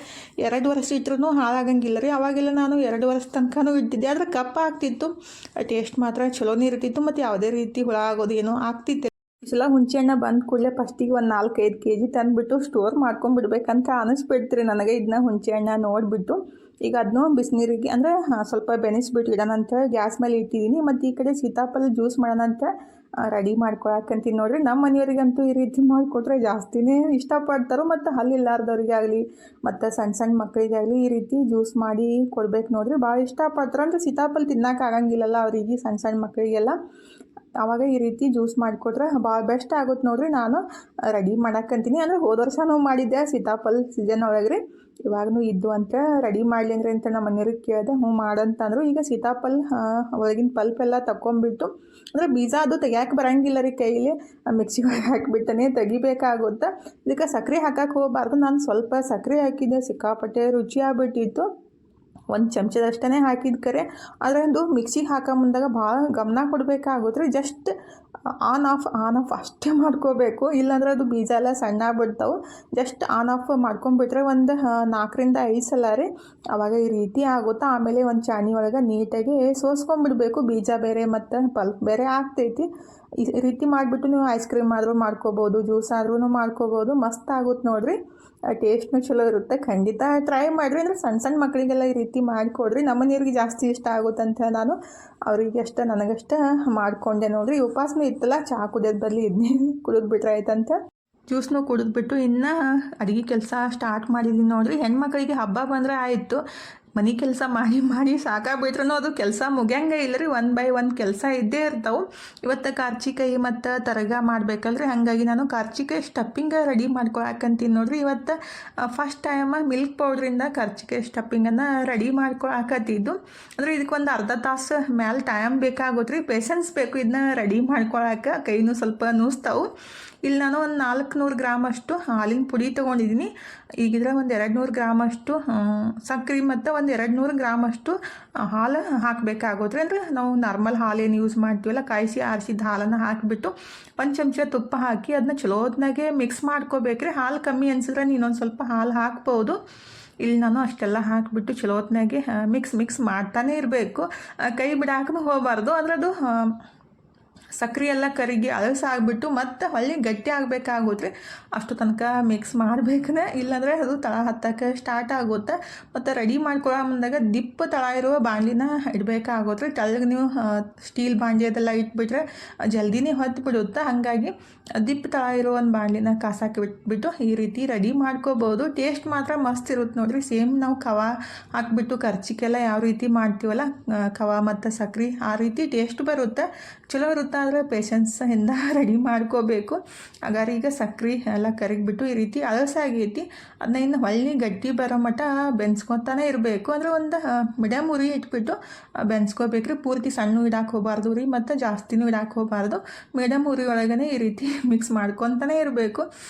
2 ವರ್ಷ ಇಟ್ಟರೂ ಹಾಳಾಗಂಗಿಲ್ಲ ರೀ. ಅವಾಗೆಲ್ಲ ನಾನು 2 ವರ್ಷ ತನಕನೂ ಇಟ್ಟಿದ್ದೆ. ಆದರೆ ಕಪ್ಪ ಆಗ್ತಿತ್ತು. ಟೇಸ್ಟ್ ಮಾತ್ರ ಚಲೋನೇ ಇರ್ತಿತ್ತು. ಮತ್ತು ಯಾವುದೇ ರೀತಿ ಹುಳ ಆಗೋದು ಏನೋ ಆಗ್ತಿತ್ತು. ಈ ಸಲ ಹುಂಚೆಹಣ್ಣು ಬಂದ ಕೂಡಲೇ ಫಸ್ಟಿಗೆ ಒಂದು 4-5 kg ತಂದುಬಿಟ್ಟು ಸ್ಟೋರ್ ಮಾಡ್ಕೊಂಡ್ಬಿಡ್ಬೇಕಂತ ಅನಿಸ್ಬಿಡ್ತೀರಿ ನನಗೆ. ಇದನ್ನ ಹುಂಚೆಹಣ್ಣು ನೋಡಿಬಿಟ್ಟು ಈಗ ಅದನ್ನೂ ಬಿಸಿನೀರಿಗೆ ಅಂದರೆ ಸ್ವಲ್ಪ ಬೆನೆಸ್ಬಿಟ್ಟು ಇಡೋಣ ಅಂತೇಳಿ ಗ್ಯಾಸ್ ಮೇಲೆ ಇಟ್ಟಿದ್ದೀನಿ. ಮತ್ತು ಈ ಕಡೆ ಸೀತಾಫಲ ಜ್ಯೂಸ್ ಮಾಡೋಣ ಅಂತ ರೆಡಿ ಮಾಡ್ಕೊಳಕ್ಕಂತೀನಿ ನೋಡಿರಿ. ನಮ್ಮ ಮನೆಯವರಿಗಂತೂ ಈ ರೀತಿ ಮಾಡಿಕೊಟ್ರೆ ಜಾಸ್ತಿನೇ ಇಷ್ಟಪಡ್ತಾರೋ. ಮತ್ತು ಹಲ್ಲಿಲ್ಲಾರ್ದವ್ರಿಗಾಗಲಿ ಮತ್ತು ಸಣ್ಣ ಮಕ್ಕಳಿಗಾಗಲಿ ಈ ರೀತಿ ಜ್ಯೂಸ್ ಮಾಡಿ ಕೊಡ್ಬೇಕು ನೋಡಿರಿ. ಭಾಳ ಇಷ್ಟಪಡ್ತಾರೆ. ಅಂದರೆ ಸೀತಾಫಲ ತಿನ್ನೋಕ್ಕಾಗಂಗಿಲ್ಲಲ್ಲ ಅವರಿಗೆ, ಸಣ್ಣ ಮಕ್ಕಳಿಗೆಲ್ಲ. ಆವಾಗ ಈ ರೀತಿ ಜ್ಯೂಸ್ ಮಾಡಿಕೊಟ್ರೆ ಭಾಳ ಬೆಸ್ಟ್ ಆಗುತ್ತೆ ನೋಡಿರಿ. ನಾನು ರೆಡಿ ಮಾಡೋಕ್ಕಂತೀನಿ. ಅಂದರೆ ಹೋದ ವರ್ಷನೂ ಮಾಡಿದ್ದೆ ಸೀತಾಫಲ ಸೀಸನ್ ಒಳಗೆ ರೀ. ಇವಾಗೂ ಇದ್ದು ಅಂತ ರೆಡಿ ಮಾಡಲಿ ಅಂದ್ರೆ ಅಂತ ನಮ್ಮ ಮನೆಯವ್ರಿಗೆ ಕೇಳಿದೆ. ಹ್ಞೂ ಮಾಡಂತಂದರು. ಈಗ ಸೀತಾಫಲ ಒಳಗಿನ ಪಲ್ಪೆಲ್ಲ ತಗೊಂಬಿಟ್ಟು, ಅಂದರೆ ಬೀಜ ಅದು ತೆಗಿಯೋಕೆ ಬರೋಂಗಿಲ್ಲ ರೀ ಕೈಲಿ. ಮಿಕ್ಸಿಗೆ ಹಾಕಿಬಿಟ್ಟನೆ ತೆಗಿಬೇಕಾಗುತ್ತೆ. ಇದಕ್ಕೆ ಸಕ್ಕರೆ ಹಾಕಕ್ಕೆ ಹೋಗಬಾರ್ದು. ನಾನು ಸ್ವಲ್ಪ ಸಕ್ಕರೆ ಹಾಕಿದ್ದೆ. ಸಿಕ್ಕಾಪಟ್ಟೆ ರುಚಿ ಆಗ್ಬಿಟ್ಟಿತ್ತು. 1 ಚಮಚದಷ್ಟೇ ಹಾಕಿದ ಕರೆ. ಆದರೆ ಅದು ಮಿಕ್ಸಿಗೆ ಹಾಕೋ ಮುಂದಾಗ ಭಾಳ ಗಮನ ಕೊಡಬೇಕಾಗುತ್ತೆ ರೀ. ಜಸ್ಟ್ ಆನ್ ಆಫ್ ಅಷ್ಟೇ ಮಾಡ್ಕೋಬೇಕು. ಇಲ್ಲಾಂದ್ರೆ ಅದು ಬೀಜ ಎಲ್ಲ ಸಣ್ಣ ಆಗ್ಬಿಡ್ತಾವೆ. ಜಸ್ಟ್ ಆನ್ ಆಫ್ ಮಾಡ್ಕೊಂಡ್ಬಿಟ್ರೆ ಒಂದು 4-5 ಸಲ ರೀ. ಆವಾಗ ಈ ರೀತಿ ಆಗುತ್ತೆ. ಆಮೇಲೆ ಒಂದು ಚಾಣಿ ಒಳಗೆ ನೀಟಾಗಿ ಸೋಸ್ಕೊಂಡ್ಬಿಡ್ಬೇಕು. ಬೀಜ ಬೇರೆ ಮತ್ತು ಪಲ್ಪ್ ಬೇರೆ ಆಗ್ತೈತಿ. ಈ ರೀತಿ ಮಾಡಿಬಿಟ್ಟು ನೀವು ಐಸ್ ಕ್ರೀಮ್ ಆದರೂ ಮಾಡ್ಕೋಬೋದು, ಜ್ಯೂಸ್ ಆದ್ರೂ ಮಾಡ್ಕೋಬೋದು. ಮಸ್ತ್ ಆಗುತ್ತೆ ನೋಡಿರಿ. ಟೇಸ್ಟ್ನೂ ಚಲೋ ಇರುತ್ತೆ. ಖಂಡಿತ ಟ್ರೈ ಮಾಡಿರಿ. ಅಂದರೆ ಸಣ್ಣ ಮಕ್ಕಳಿಗೆಲ್ಲ ಈ ರೀತಿ ಮಾಡಿಕೊಡ್ರಿ. ನಮ್ಮ ಮನೆಯವ್ರಿಗೆ ಜಾಸ್ತಿ ಇಷ್ಟ ಆಗುತ್ತಂತ ನಾನು ಅವರಿಗೆ ಅಷ್ಟೇ ನನಗಷ್ಟೇ ಮಾಡಿಕೊಂಡೆ ನೋಡಿರಿ. ಉಪವಾಸನೂ ಇತ್ತಲ್ಲ, ಚಹಾ ಕುಡಿಯೋದು ಬದಲು ಇದನ್ನೇ ಕುಡಿದ್ಬಿಟ್ರೆ ಆಯ್ತಂತ ಜ್ಯೂಸ್ನೂ ಕುಡಿದ್ಬಿಟ್ಟು ಇನ್ನು ಅಡುಗೆ ಕೆಲಸ ಸ್ಟಾರ್ಟ್ ಮಾಡಿದ್ದೀನಿ ನೋಡಿರಿ. ಹೆಣ್ಮಕ್ಳಿಗೆ ಹಬ್ಬ ಬಂದರೆ ಆಯಿತು, ಮನೆ ಕೆಲಸ ಮಾಡಿ ಮಾಡಿ ಸಾಕಾಗ್ಬಿಟ್ರೂ ಅದು ಕೆಲಸ ಮುಗಿಯಂಗೆ ಇಲ್ಲ ರೀ. ಒನ್ ಬೈ ಒನ್ ಕೆಲಸ ಇದ್ದೇ ಇರ್ತಾವೆ. ಇವತ್ತು ಕಾರ್ಚಿಕಾಯಿ ಮತ್ತು ತರಗ ಮಾಡಬೇಕಲ್ರಿ, ಹಾಗಾಗಿ ನಾನು ಕಾರ್ಚಿಕಾಯಿ ಸ್ಟಫಿಂಗ ರೆಡಿ ಮಾಡ್ಕೊಳಕಂತೀನಿ ನೋಡಿರಿ. ಇವತ್ತು ಫಸ್ಟ್ ಟೈಮ್ ಮಿಲ್ಕ್ ಪೌಡ್ರಿಂದ ಕಾರ್ಚಿಕಾಯಿ ಸ್ಟಫಿಂಗನ್ನು ರೆಡಿ ಮಾಡ್ಕೊಳಕತ್ತಿದ್ದು. ಅಂದರೆ ಇದಕ್ಕೊಂದು ಅರ್ಧ ತಾಸು ಮ್ಯಾಲೆ ಟೈಮ್ ಬೇಕಾಗುತ್ತೆ ರೀ, ಪೇಷನ್ಸ್ ಬೇಕು ಇದನ್ನ ರೆಡಿ ಮಾಡ್ಕೊಳಕ್ಕೆ. ಕೈನೂ ಸ್ವಲ್ಪ ನೂಸ್ತಾವೆ. ಇಲ್ಲಿ ನಾನು ಒಂದು 400 ಗ್ರಾಮಷ್ಟು ಹಾಲಿನ ಪುಡಿ ತೊಗೊಂಡಿದ್ದೀನಿ. ಈಗಿದ್ರೆ ಒಂದು 200 ಗ್ರಾಮಷ್ಟು ಸಕ್ಕರೆ ಮತ್ತು ಒಂದು 200 ಗ್ರಾಮಷ್ಟು ಹಾಲು ಹಾಕಬೇಕಾಗುತ್ತೆ. ಅಂದರೆ ನಾವು ನಾರ್ಮಲ್ ಹಾಲೇನು ಯೂಸ್ ಮಾಡ್ತೀವಲ್ಲ, ಕಾಯಿಸಿ ಆರಿಸಿದ ಹಾಲನ್ನು ಹಾಕಿಬಿಟ್ಟು 1 ಚಮಚ ತುಪ್ಪ ಹಾಕಿ ಅದನ್ನ ಚಲೋತ್ನಾಗೆ ಮಿಕ್ಸ್ ಮಾಡ್ಕೋಬೇಕ್ರಿ. ಹಾಲು ಕಮ್ಮಿ ಅನ್ಸಿದ್ರೆ ಇನ್ನೊಂದು ಸ್ವಲ್ಪ ಹಾಲು ಹಾಕ್ಬೋದು. ಇಲ್ಲಿ ನಾನು ಅಷ್ಟೆಲ್ಲ ಹಾಕಿಬಿಟ್ಟು ಚಲೋತ್ನಾಗೆ ಮಿಕ್ಸ್ ಮಾಡ್ತಾನೆ ಇರಬೇಕು. ಕೈ ಬಿಡಾಕೂ ಹೋಗಬಾರ್ದು. ಅದರದ್ದು ಸಕ್ಕರೆ ಎಲ್ಲ ಕರಿಗಿ ಅಳಸಾಗ್ಬಿಟ್ಟು ಮತ್ತು ಹೊಳ್ಳಿ ಗಟ್ಟಿ ಆಗಬೇಕಾಗುತ್ತೆ. ಅಷ್ಟು ತನಕ ಮಿಕ್ಸ್ ಮಾಡಬೇಕೇ, ಇಲ್ಲಾಂದರೆ ಅದು ತಳ ಹತ್ತಕ್ಕೆ ಸ್ಟಾರ್ಟ್ ಆಗುತ್ತೆ. ಮತ್ತು ರೆಡಿ ಮಾಡ್ಕೊಳ್ಳೋ ಮುಂದಾಗ ದಿಪ್ಪ ತಳ ಇರುವ ಬಾಣಲಿನ ಇಡಬೇಕಾಗುತ್ತೆ. ತೆಳ್ಳಗೆ ನೀವು ಸ್ಟೀಲ್ ಬಾಣಲಿ ಅದೆಲ್ಲ ಇಟ್ಬಿಟ್ರೆ ಜಲ್ದಿನೇ ಹೊತ್ತು ಬಿಡುತ್ತೆ. ಹಾಗಾಗಿ ದಿಪ್ಪ ತಳ ಇರೋ ಒಂದು ಬಾಣಲಿನ ಕಾಸಾಕಿ ಬಿಟ್ಬಿಟ್ಟು ಈ ರೀತಿ ರೆಡಿ ಮಾಡ್ಕೋಬೋದು. ಟೇಸ್ಟ್ ಮಾತ್ರ ಮಸ್ತ್ ಇರುತ್ತೆ ನೋಡಿರಿ. ಸೇಮ್ ನಾವು ಖವಾ ಹಾಕಿಬಿಟ್ಟು ಕರ್ಚಿಕೆಲ್ಲ ಯಾವ ರೀತಿ ಮಾಡ್ತೀವಲ್ಲ, ಖವಾ ಮತ್ತು ಸಕ್ಕರೆ ಆ ರೀತಿ ಟೇಸ್ಟ್ ಬರುತ್ತೆ, ಚಲೋ ಇರುತ್ತೆ. ಆದರೆ ಪೇಷನ್ಸಿಂದ ರೆಡಿ ಮಾಡ್ಕೋಬೇಕು. ಹಾಗಾದ್ರೆ ಈಗ ಸಕ್ಕರೆ ಎಲ್ಲ ಕರಗಿಬಿಟ್ಟು ಈ ರೀತಿ ಅಳಸಾಗೈತಿ. ಅದನ್ನ ಇನ್ನು ಹೊಳ್ಳಿ ಗಟ್ಟಿ ಬರೋ ಮಟ್ಟ ಬೆನ್ಸ್ಕೊತಾನೆ ಇರಬೇಕು. ಅಂದರೆ ಒಂದು ಮೀಡಿಯಮ್ ಉರಿ ಇಟ್ಬಿಟ್ಟು ಬೆನ್ಸ್ಕೋಬೇಕ್ರಿ. ಪೂರ್ತಿ ಸಣ್ಣ ಇಡಕ್ಕೆ ಹೋಗಬಾರ್ದು ರೀ, ಮತ್ತು ಜಾಸ್ತಿನೂ ಇಡಕ್ಕೆ ಹೋಗಬಾರ್ದು. ಮೀಡಿಯಮ್ ಉರಿ ಒಳಗನೆ ಈ ರೀತಿ ಮಿಕ್ಸ್ ಮಾಡ್ಕೊತಾನೆ ಇರಬೇಕು.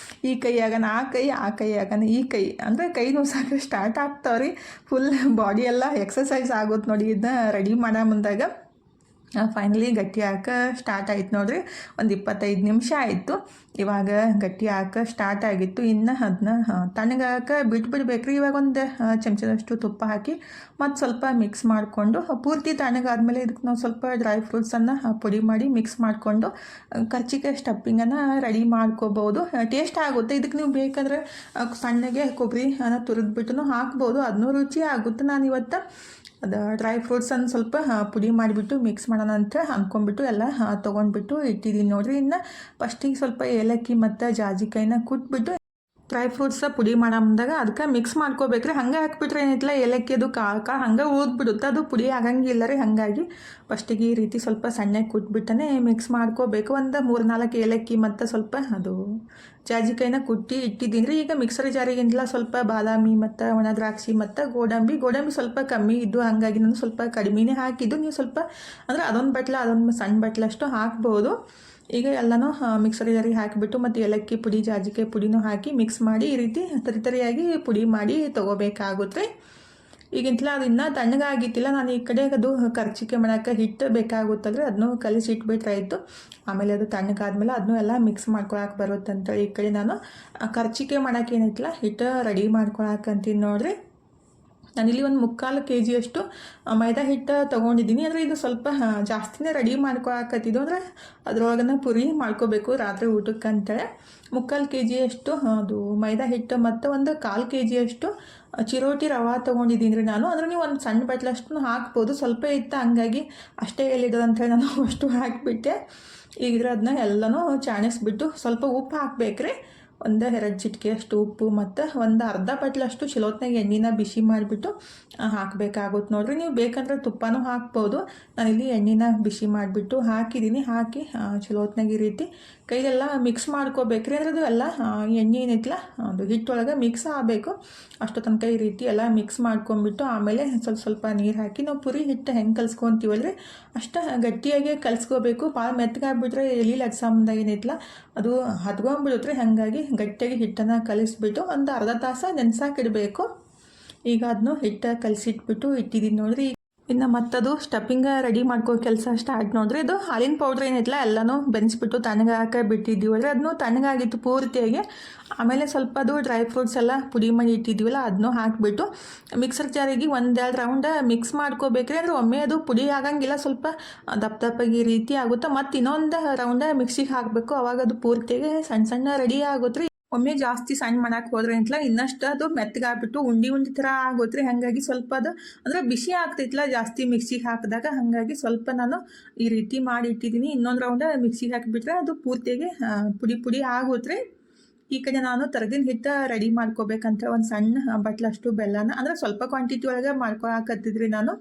ಈ ಕೈಯಾಗನ ಆ ಕೈ, ಆ ಕೈಯಾಗನ ಈ ಕೈ, ಅಂದರೆ ಕೈ ನುಸಾಕ ಸ್ಟಾರ್ಟ್ ಆಗ್ತಾವ್ರಿ. ಫುಲ್ ಬಾಡಿ ಎಲ್ಲ ಎಕ್ಸಸೈಸ್ ಆಗುತ್ತೆ ನೋಡಿ ಇದನ್ನ ರೆಡಿ ಮಾಡೋ ಮುಂದಾಗ. ಫೈನಲಿ ಗಟ್ಟಿ ಹಾಕ ಸ್ಟಾರ್ಟ್ ಆಯ್ತು ನೋಡಿರಿ. ಒಂದು 25 ನಿಮಿಷ ಆಯಿತು. ಇವಾಗ ಗಟ್ಟಿ ಹಾಕ ಸ್ಟಾರ್ಟ್ ಆಗಿತ್ತು. ಇನ್ನು ಅದನ್ನ ತಣ್ಣಗಾಕ ಬಿಟ್ಬಿಡ್ಬೇಕ್ರಿ. ಇವಾಗ ಒಂದು ಚಮಚದಷ್ಟು ತುಪ್ಪ ಹಾಕಿ ಮತ್ತು ಸ್ವಲ್ಪ ಮಿಕ್ಸ್ ಮಾಡಿಕೊಂಡು ಪೂರ್ತಿ ತಣ್ಣಗಾದ್ಮೇಲೆ ಇದಕ್ಕೆ ನಾವು ಸ್ವಲ್ಪ ಡ್ರೈ ಫ್ರೂಟ್ಸನ್ನು ಪುಡಿ ಮಾಡಿ ಮಿಕ್ಸ್ ಮಾಡಿಕೊಂಡು ಕರ್ಚಿಕಾಯಿ ಸ್ಟಫಿಂಗನ್ನು ರೆಡಿ ಮಾಡ್ಕೋಬೋದು. ಟೇಸ್ಟ್ ಆಗುತ್ತೆ. ಇದಕ್ಕೆ ನೀವು ಬೇಕಾದರೆ ಸಣ್ಣಗೆ ಕೊಬ್ಬರಿ ತುರಿದ್ಬಿಟ್ಟು ಹಾಕ್ಬೋದು, ಅದನ್ನೂ ರುಚಿ ಆಗುತ್ತೆ. ನಾನು ಇವತ್ತು ಅದು ಡ್ರೈ ಫ್ರೂಟ್ಸನ್ನು ಸ್ವಲ್ಪ ಪುಡಿ ಮಾಡಿಬಿಟ್ಟು ಮಿಕ್ಸ್ ಮಾಡೋಣ ಅಂತ ಅಂದ್ಕೊಂಡ್ಬಿಟ್ಟು ಎಲ್ಲ ತೊಗೊಂಡ್ಬಿಟ್ಟು ಇಟ್ಟಿದ್ದೀನಿ ನೋಡಿರಿ. ಇನ್ನು ಫಸ್ಟಿಗೆ ಸ್ವಲ್ಪ ಏಲಕ್ಕಿ ಮತ್ತು ಜಾಜಿಕಾಯಿನ ಕುಟ್ಬಿಟ್ಟು ಡ್ರೈ ಫ್ರೂಟ್ಸ ಪುಡಿ ಮಾಡೋ ಮುಂದಾಗ ಅದಕ್ಕೆ ಮಿಕ್ಸ್ ಮಾಡ್ಕೋಬೇಕ್ರಿ. ಹಂಗೆ ಹಾಕ್ಬಿಟ್ರೆ ಏನಿಲ್ಲ, ಏಲಕ್ಕಿ ಅದು ಕಾಳು ಹಂಗೆ ಉಳಿದ್ಬಿಡುತ್ತೆ, ಅದು ಪುಡಿ ಆಗಂಗಿಲ್ಲ ರೀ. ಹಾಗಾಗಿ ಫಸ್ಟಿಗೆ ಈ ರೀತಿ ಸ್ವಲ್ಪ ಸಣ್ಣಗೆ ಕುಟ್ಬಿಟ್ಟನೆ ಮಿಕ್ಸ್ ಮಾಡ್ಕೋಬೇಕು. ಒಂದು 3-4 ಏಲಕ್ಕಿ ಮತ್ತು ಸ್ವಲ್ಪ ಅದು ಜಾಜಿಕಾಯಿನ ಕುಟ್ಟಿ ಇಟ್ಟಿದ್ದೀನಿ ರೀ. ಈಗ ಮಿಕ್ಸರ್ ಜಾರಿಗಿಂತಲ ಸ್ವಲ್ಪ ಬಾದಾಮಿ ಮತ್ತು ಒಣ ದ್ರಾಕ್ಷಿ ಮತ್ತು ಗೋಡಂಬಿ ಸ್ವಲ್ಪ ಕಮ್ಮಿ ಇದ್ದು, ಹಾಗಾಗಿ ನಾನು ಸ್ವಲ್ಪ ಕಡಿಮೆನೇ ಹಾಕಿದ್ದು. ನೀವು ಸ್ವಲ್ಪ ಅಂದರೆ ಅದೊಂದು ಸಣ್ಣ ಬಟ್ಲಷ್ಟು ಹಾಕ್ಬೋದು. ಈಗ ಎಲ್ಲನೂ ಮಿಕ್ಸರ್ ಜಾರಿಗೆ ಹಾಕಿಬಿಟ್ಟು ಮತ್ತು ಏಲಕ್ಕಿ ಪುಡಿ ಜಾಜಿಕಾಯಿ ಪುಡಿನೂ ಹಾಕಿ ಮಿಕ್ಸ್ ಮಾಡಿ ಈ ರೀತಿ ತರಿಯಾಗಿ ಪುಡಿ ಮಾಡಿ ತೊಗೋಬೇಕಾಗುತ್ತೆ. ಈಗಿಂತಲ ಅದು ಇನ್ನೂ ತಣ್ಣಗಾಗಿತ್ತಿಲ್ಲ. ನಾನು ಈ ಕಡೆ ಅದು ಕರ್ಚಿಕಾಯಿ ಮಾಡೋಕ್ಕೆ ಹಿಟ್ಟು ಬೇಕಾಗುತ್ತಲ್ರಿ, ಅದನ್ನೂ ಕಲಿಸಿ ಇಟ್ಬಿಟ್ರಾಯಿತು. ಆಮೇಲೆ ಅದು ತಣ್ಣಗಾದ್ಮೇಲೆ ಅದನ್ನೂ ಎಲ್ಲ ಮಿಕ್ಸ್ ಮಾಡ್ಕೊಳಕ್ಕೆ ಬರುತ್ತೆ ಅಂತೇಳಿ ಈ ಕಡೆ ನಾನು ಕರ್ಚಿಕಾಯಿ ಮಾಡೋಕೆ ಏನೈತಿಲ್ಲ ಹಿಟ್ಟು ರೆಡಿ ಮಾಡ್ಕೊಳಕ್ಕಂತೀನಿ ನೋಡಿರಿ. ನಾನಿಲ್ಲಿ ಒಂದು 3/4 kg ಮೈದಾ ಹಿಟ್ಟು ತೊಗೊಂಡಿದ್ದೀನಿ. ಅಂದರೆ ಇದು ಸ್ವಲ್ಪ ಜಾಸ್ತಿನೇ ರೆಡಿ ಮಾಡ್ಕೊಳಕತ್ತಿದ್ದು. ಅಂದರೆ ಅದ್ರೊಳಗನ್ನ ಪುರಿ ಮಾಡ್ಕೋಬೇಕು ರಾತ್ರಿ ಊಟಕ್ಕೆ ಅಂತೇಳಿ 3/4 kg ಅದು ಮೈದಾ ಹಿಟ್ಟು ಮತ್ತು ಒಂದು 1/4 kg ಚಿರೋಟಿ ರವೆ ತೊಗೊಂಡಿದ್ದೀನಿ ರೀ ನಾನು. ಅಂದರೆ ನೀವು ಒಂದು ಸಣ್ಣ ಬಟ್ಲಷ್ಟು ಹಾಕ್ಬೋದು, ಸ್ವಲ್ಪ ಇತ್ತು ಹಂಗಾಗಿ ಅಷ್ಟೇ ಎಲ್ಲಿಡೋದು ಅಂಥೇಳಿ ನಾನು ಅಷ್ಟು ಹಾಕಿಬಿಟ್ಟೆ. ಈಗಿದ್ರೆ ಅದನ್ನ ಎಲ್ಲನೂ ಚಾಣಿಸ್ಬಿಟ್ಟು ಸ್ವಲ್ಪ ಉಪ್ಪು ಹಾಕ್ಬೇಕ್ರಿ. 1-2 ಚಿಟಿಕೆಯಷ್ಟು ಉಪ್ಪು ಮತ್ತು ಒಂದು ಅರ್ಧ ಬಟ್ಲಷ್ಟು ಚಲೋತ್ನಾಗ ಎಣ್ಣೆನ ಬಿಸಿ ಮಾಡಿಬಿಟ್ಟು ಹಾಕಬೇಕಾಗುತ್ತೆ ನೋಡಿರಿ. ನೀವು ಬೇಕಂದ್ರೆ ತುಪ್ಪನೂ ಹಾಕ್ಬೋದು. ನಾನಿಲ್ಲಿ ಎಣ್ಣೆನ ಬಿಸಿ ಮಾಡಿಬಿಟ್ಟು ಹಾಕಿದ್ದೀನಿ. ಹಾಕಿ ಚಲೋತ್ನಾಗ ಈ ರೀತಿ ಕೈಲೆಲ್ಲ ಮಿಕ್ಸ್ ಮಾಡ್ಕೋಬೇಕ್ರಿ. ಅಂದರೆ ಅದು ಎಲ್ಲ ಎಣ್ಣೆ ಏನೈತಿಲ್ಲ ಅದು ಹಿಟ್ಟೊಳಗೆ ಮಿಕ್ಸ್ ಆಗಬೇಕು. ಅಷ್ಟು ತನಕ ಈ ರೀತಿ ಎಲ್ಲ ಮಿಕ್ಸ್ ಮಾಡ್ಕೊಂಬಿಟ್ಟು ಆಮೇಲೆ ಸ್ವಲ್ಪ ನೀರು ಹಾಕಿ ನಾವು ಪುರಿ ಹಿಟ್ಟು ಹೆಂಗೆ ಕಲಿಸ್ಕೊತೀವಲ್ರಿ ಅಷ್ಟು ಗಟ್ಟಿಯಾಗಿ ಕಲಿಸ್ಕೋಬೇಕು. ಭಾಳ ಮೆತ್ತಗಾಗ್ಬಿಟ್ರೆ ಎಲ್ಲಿ ಲಟ್ಸೋ ಮುಂದಾಗ ಏನೈತಿಲ್ಲ ಅದು ಹದ್ಕೊಂಡ್ಬಿಡುತ್ತೆ. ಹಾಗಾಗಿ ಗಟ್ಟಿಯಾಗಿ ಹಿಟ್ಟನ್ನು ಕಲಿಸ್ಬಿಟ್ಟು ಒಂದು ಅರ್ಧ ತಾಸು ನೆನೆಸಾಕಿಡಬೇಕು. ಈಗ ಅದನ್ನು ಹಿಟ್ಟು ಕಲಿಸಿಟ್ಬಿಟ್ಟು ಇಟ್ಟಿದ್ದೀನಿ ನೋಡಿರಿ. ಇನ್ನು ಮತ್ತದು ಸ್ಟಫಿಂಗ ರೆಡಿ ಮಾಡ್ಕೋ ಕೆಲಸ ಸ್ಟಾರ್ಟ್ ನೋಡಿರಿ. ಅದು ಹಾಲಿನ ಪೌಡ್ರ್ ಏನಿಲ್ಲ ಎಲ್ಲನೂ ಬೆನ್ಸ್ಬಿಟ್ಟು ತಣ್ಣಗಾಕ ಬಿಟ್ಟಿದ್ದೀವಲ್ರಿ, ಅದನ್ನು ತಣ್ಣಗಾಗಿತ್ತು ಪೂರ್ತಿಯಾಗಿ. ಆಮೇಲೆ ಸ್ವಲ್ಪ ಅದು ಡ್ರೈ ಫ್ರೂಟ್ಸ್ ಎಲ್ಲ ಪುಡಿ ಮಾಡಿ ಇಟ್ಟಿದ್ದೀವಲ್ಲ ಅದನ್ನು ಹಾಕಿಬಿಟ್ಟು ಮಿಕ್ಸರ್ ಜಾರಿಗೆ 1-2 ರೌಂಡ್ ಮಿಕ್ಸ್ ಮಾಡ್ಕೋಬೇಕ್ರಿ. ಅಂದರೆ ಒಮ್ಮೆ ಅದು ಪುಡಿ ಆಗಂಗಿಲ್ಲ, ಸ್ವಲ್ಪ ದಪ್ಪಗೆ ಈ ರೀತಿ ಆಗುತ್ತೆ. ಮತ್ತು ಇನ್ನೊಂದು ರೌಂಡ್ ಮಿಕ್ಸಿಗೆ ಹಾಕಬೇಕು, ಅವಾಗ ಅದು ಪೂರ್ತಿಯಾಗಿ ಸಣ್ಣ ರೆಡಿ ಆಗುತ್ತೆ ರೀ. ಒಮ್ಮೆ ಜಾಸ್ತಿ ಸಣ್ಣ ಮಾಡಕ್ಕೆ ಹೋದ್ರೆ ಅಂತಲ್ಲ ಇನ್ನಷ್ಟು ಅದು ಮೆತ್ತಗಾಗ್ಬಿಟ್ಟು ಉಂಡಿ ಥರ ಆಗೋತ್ರಿ. ಹಾಗಾಗಿ ಸ್ವಲ್ಪ ಅದು ಅಂದರೆ ಬಿಸಿ ಆಗ್ತೈತಿಲ್ಲ ಜಾಸ್ತಿ ಮಿಕ್ಸಿಗೆ ಹಾಕಿದಾಗ, ಹಾಗಾಗಿ ಸ್ವಲ್ಪ ನಾನು ಈ ರೀತಿ ಮಾಡಿ ಇಟ್ಟಿದ್ದೀನಿ. ಇನ್ನೊಂದು ರೌಂಡ್ ಮಿಕ್ಸಿಗೆ ಹಾಕಿಬಿಟ್ರೆ ಅದು ಪೂರ್ತಿಯಾಗಿ ಪುಡಿ ಆಗೋತ್ರಿ. ಈ ಕಡೆ ನಾನು ತರಗಿನ ಹಿಟ್ಟು ರೆಡಿ ಮಾಡ್ಕೋಬೇಕಂತ ಒಂದು ಸಣ್ಣ ಬಟ್ಲಷ್ಟು ಬೆಲ್ಲನ, ಅಂದರೆ ಸ್ವಲ್ಪ ಕ್ವಾಂಟಿಟಿ ಒಳಗೆ ಮಾಡ್ಕೊಳಕತ್ತಿದ್ರಿ ನಾನು.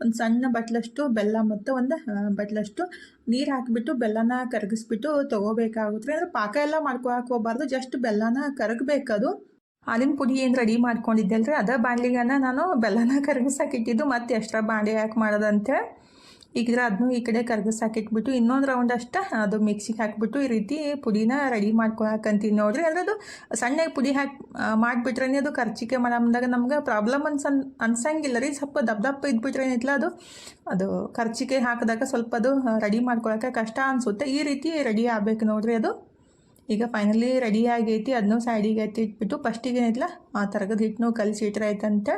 ಒಂದು ಸಣ್ಣ ಬಟ್ಲಷ್ಟು ಬೆಲ್ಲ ಮತ್ತು ಒಂದು ಬಟ್ಲಷ್ಟು ನೀರು ಹಾಕಿಬಿಟ್ಟು ಬೆಲ್ಲನ ಕರಗಿಸ್ಬಿಟ್ಟು ತೊಗೋಬೇಕಾಗುತ್ತೆ. ಅಂದರೆ ಪಾಕ ಎಲ್ಲ ಮಾಡ್ಕೊಳಕ್ಕೆ ಹೋಗ್ಬಾರ್ದು, ಜಸ್ಟ್ ಬೆಲ್ಲನ ಕರಗಬೇಕದು. ಹಾಲಿನ ಪುಡಿ ಏನು ರೆಡಿ ಮಾಡ್ಕೊಂಡಿದ್ದೆ ಅಲ್ರಿ, ಅದ ಬಾಣಲಿಗನ ನಾನು ಬೆಲ್ಲನ ಕರಗಿಸಾಕಿಟ್ಟಿದ್ದು, ಮತ್ತು ಎಕ್ಸ್ಟ್ರಾ ಬಾಂಡೆ ಯಾಕೆ ಮಾಡೋದಂತೆ. ಈಗ ಅದನ್ನು ಈ ಕಡೆ ಕರಗಿಸಾಕಿಟ್ಬಿಟ್ಟು ಇನ್ನೊಂದು ರೌಂಡ್ ಅಷ್ಟ ಅದು ಮಿಕ್ಸಿಗೆ ಹಾಕಿಬಿಟ್ಟು ಈ ರೀತಿ ಪುಡಿನ ರೆಡಿ ಮಾಡ್ಕೊಳಕಂತೀನಿ ನೋಡ್ರಿ. ಅಂದರೆ ಅದು ಸಣ್ಣಗೆ ಪುಡಿ ಹಾಕಿ ಮಾಡಿಬಿಟ್ರೆ ಅದು ಖರ್ಚಿಕೆ ಮಾಡಂದಾಗ ನಮ್ಗೆ ಪ್ರಾಬ್ಲಮ್ ಅನ್ಸಂಗಿಲ್ಲ ರೀ. ಸ್ವಲ್ಪ ದಪ್ಪ ಇದ್ಬಿಟ್ರೆ ಏನಿಲ್ಲ ಅದು ಖರ್ಚಿಕೆ ಹಾಕಿದಾಗ ಸ್ವಲ್ಪ ಅದು ರೆಡಿ ಮಾಡ್ಕೊಳಕ್ಕೆ ಕಷ್ಟ ಅನಿಸುತ್ತೆ. ಈ ರೀತಿ ರೆಡಿ ಆಗ್ಬೇಕು ನೋಡ್ರಿ ಅದು. ಈಗ ಫೈನಲಿ ರೆಡಿ ಆಗೈತಿ. ಅದನ್ನೂ ಸೈಡಿಗೆ ಎತ್ತಿಟ್ಬಿಟ್ಟು ಫಸ್ಟಿಗೆ ಏನಿಲ್ಲ ತರಗದ ಹಿಟ್ಟನ್ನು ಕಲಸಿಟ್ರೆ ಆಯ್ತಂತೆ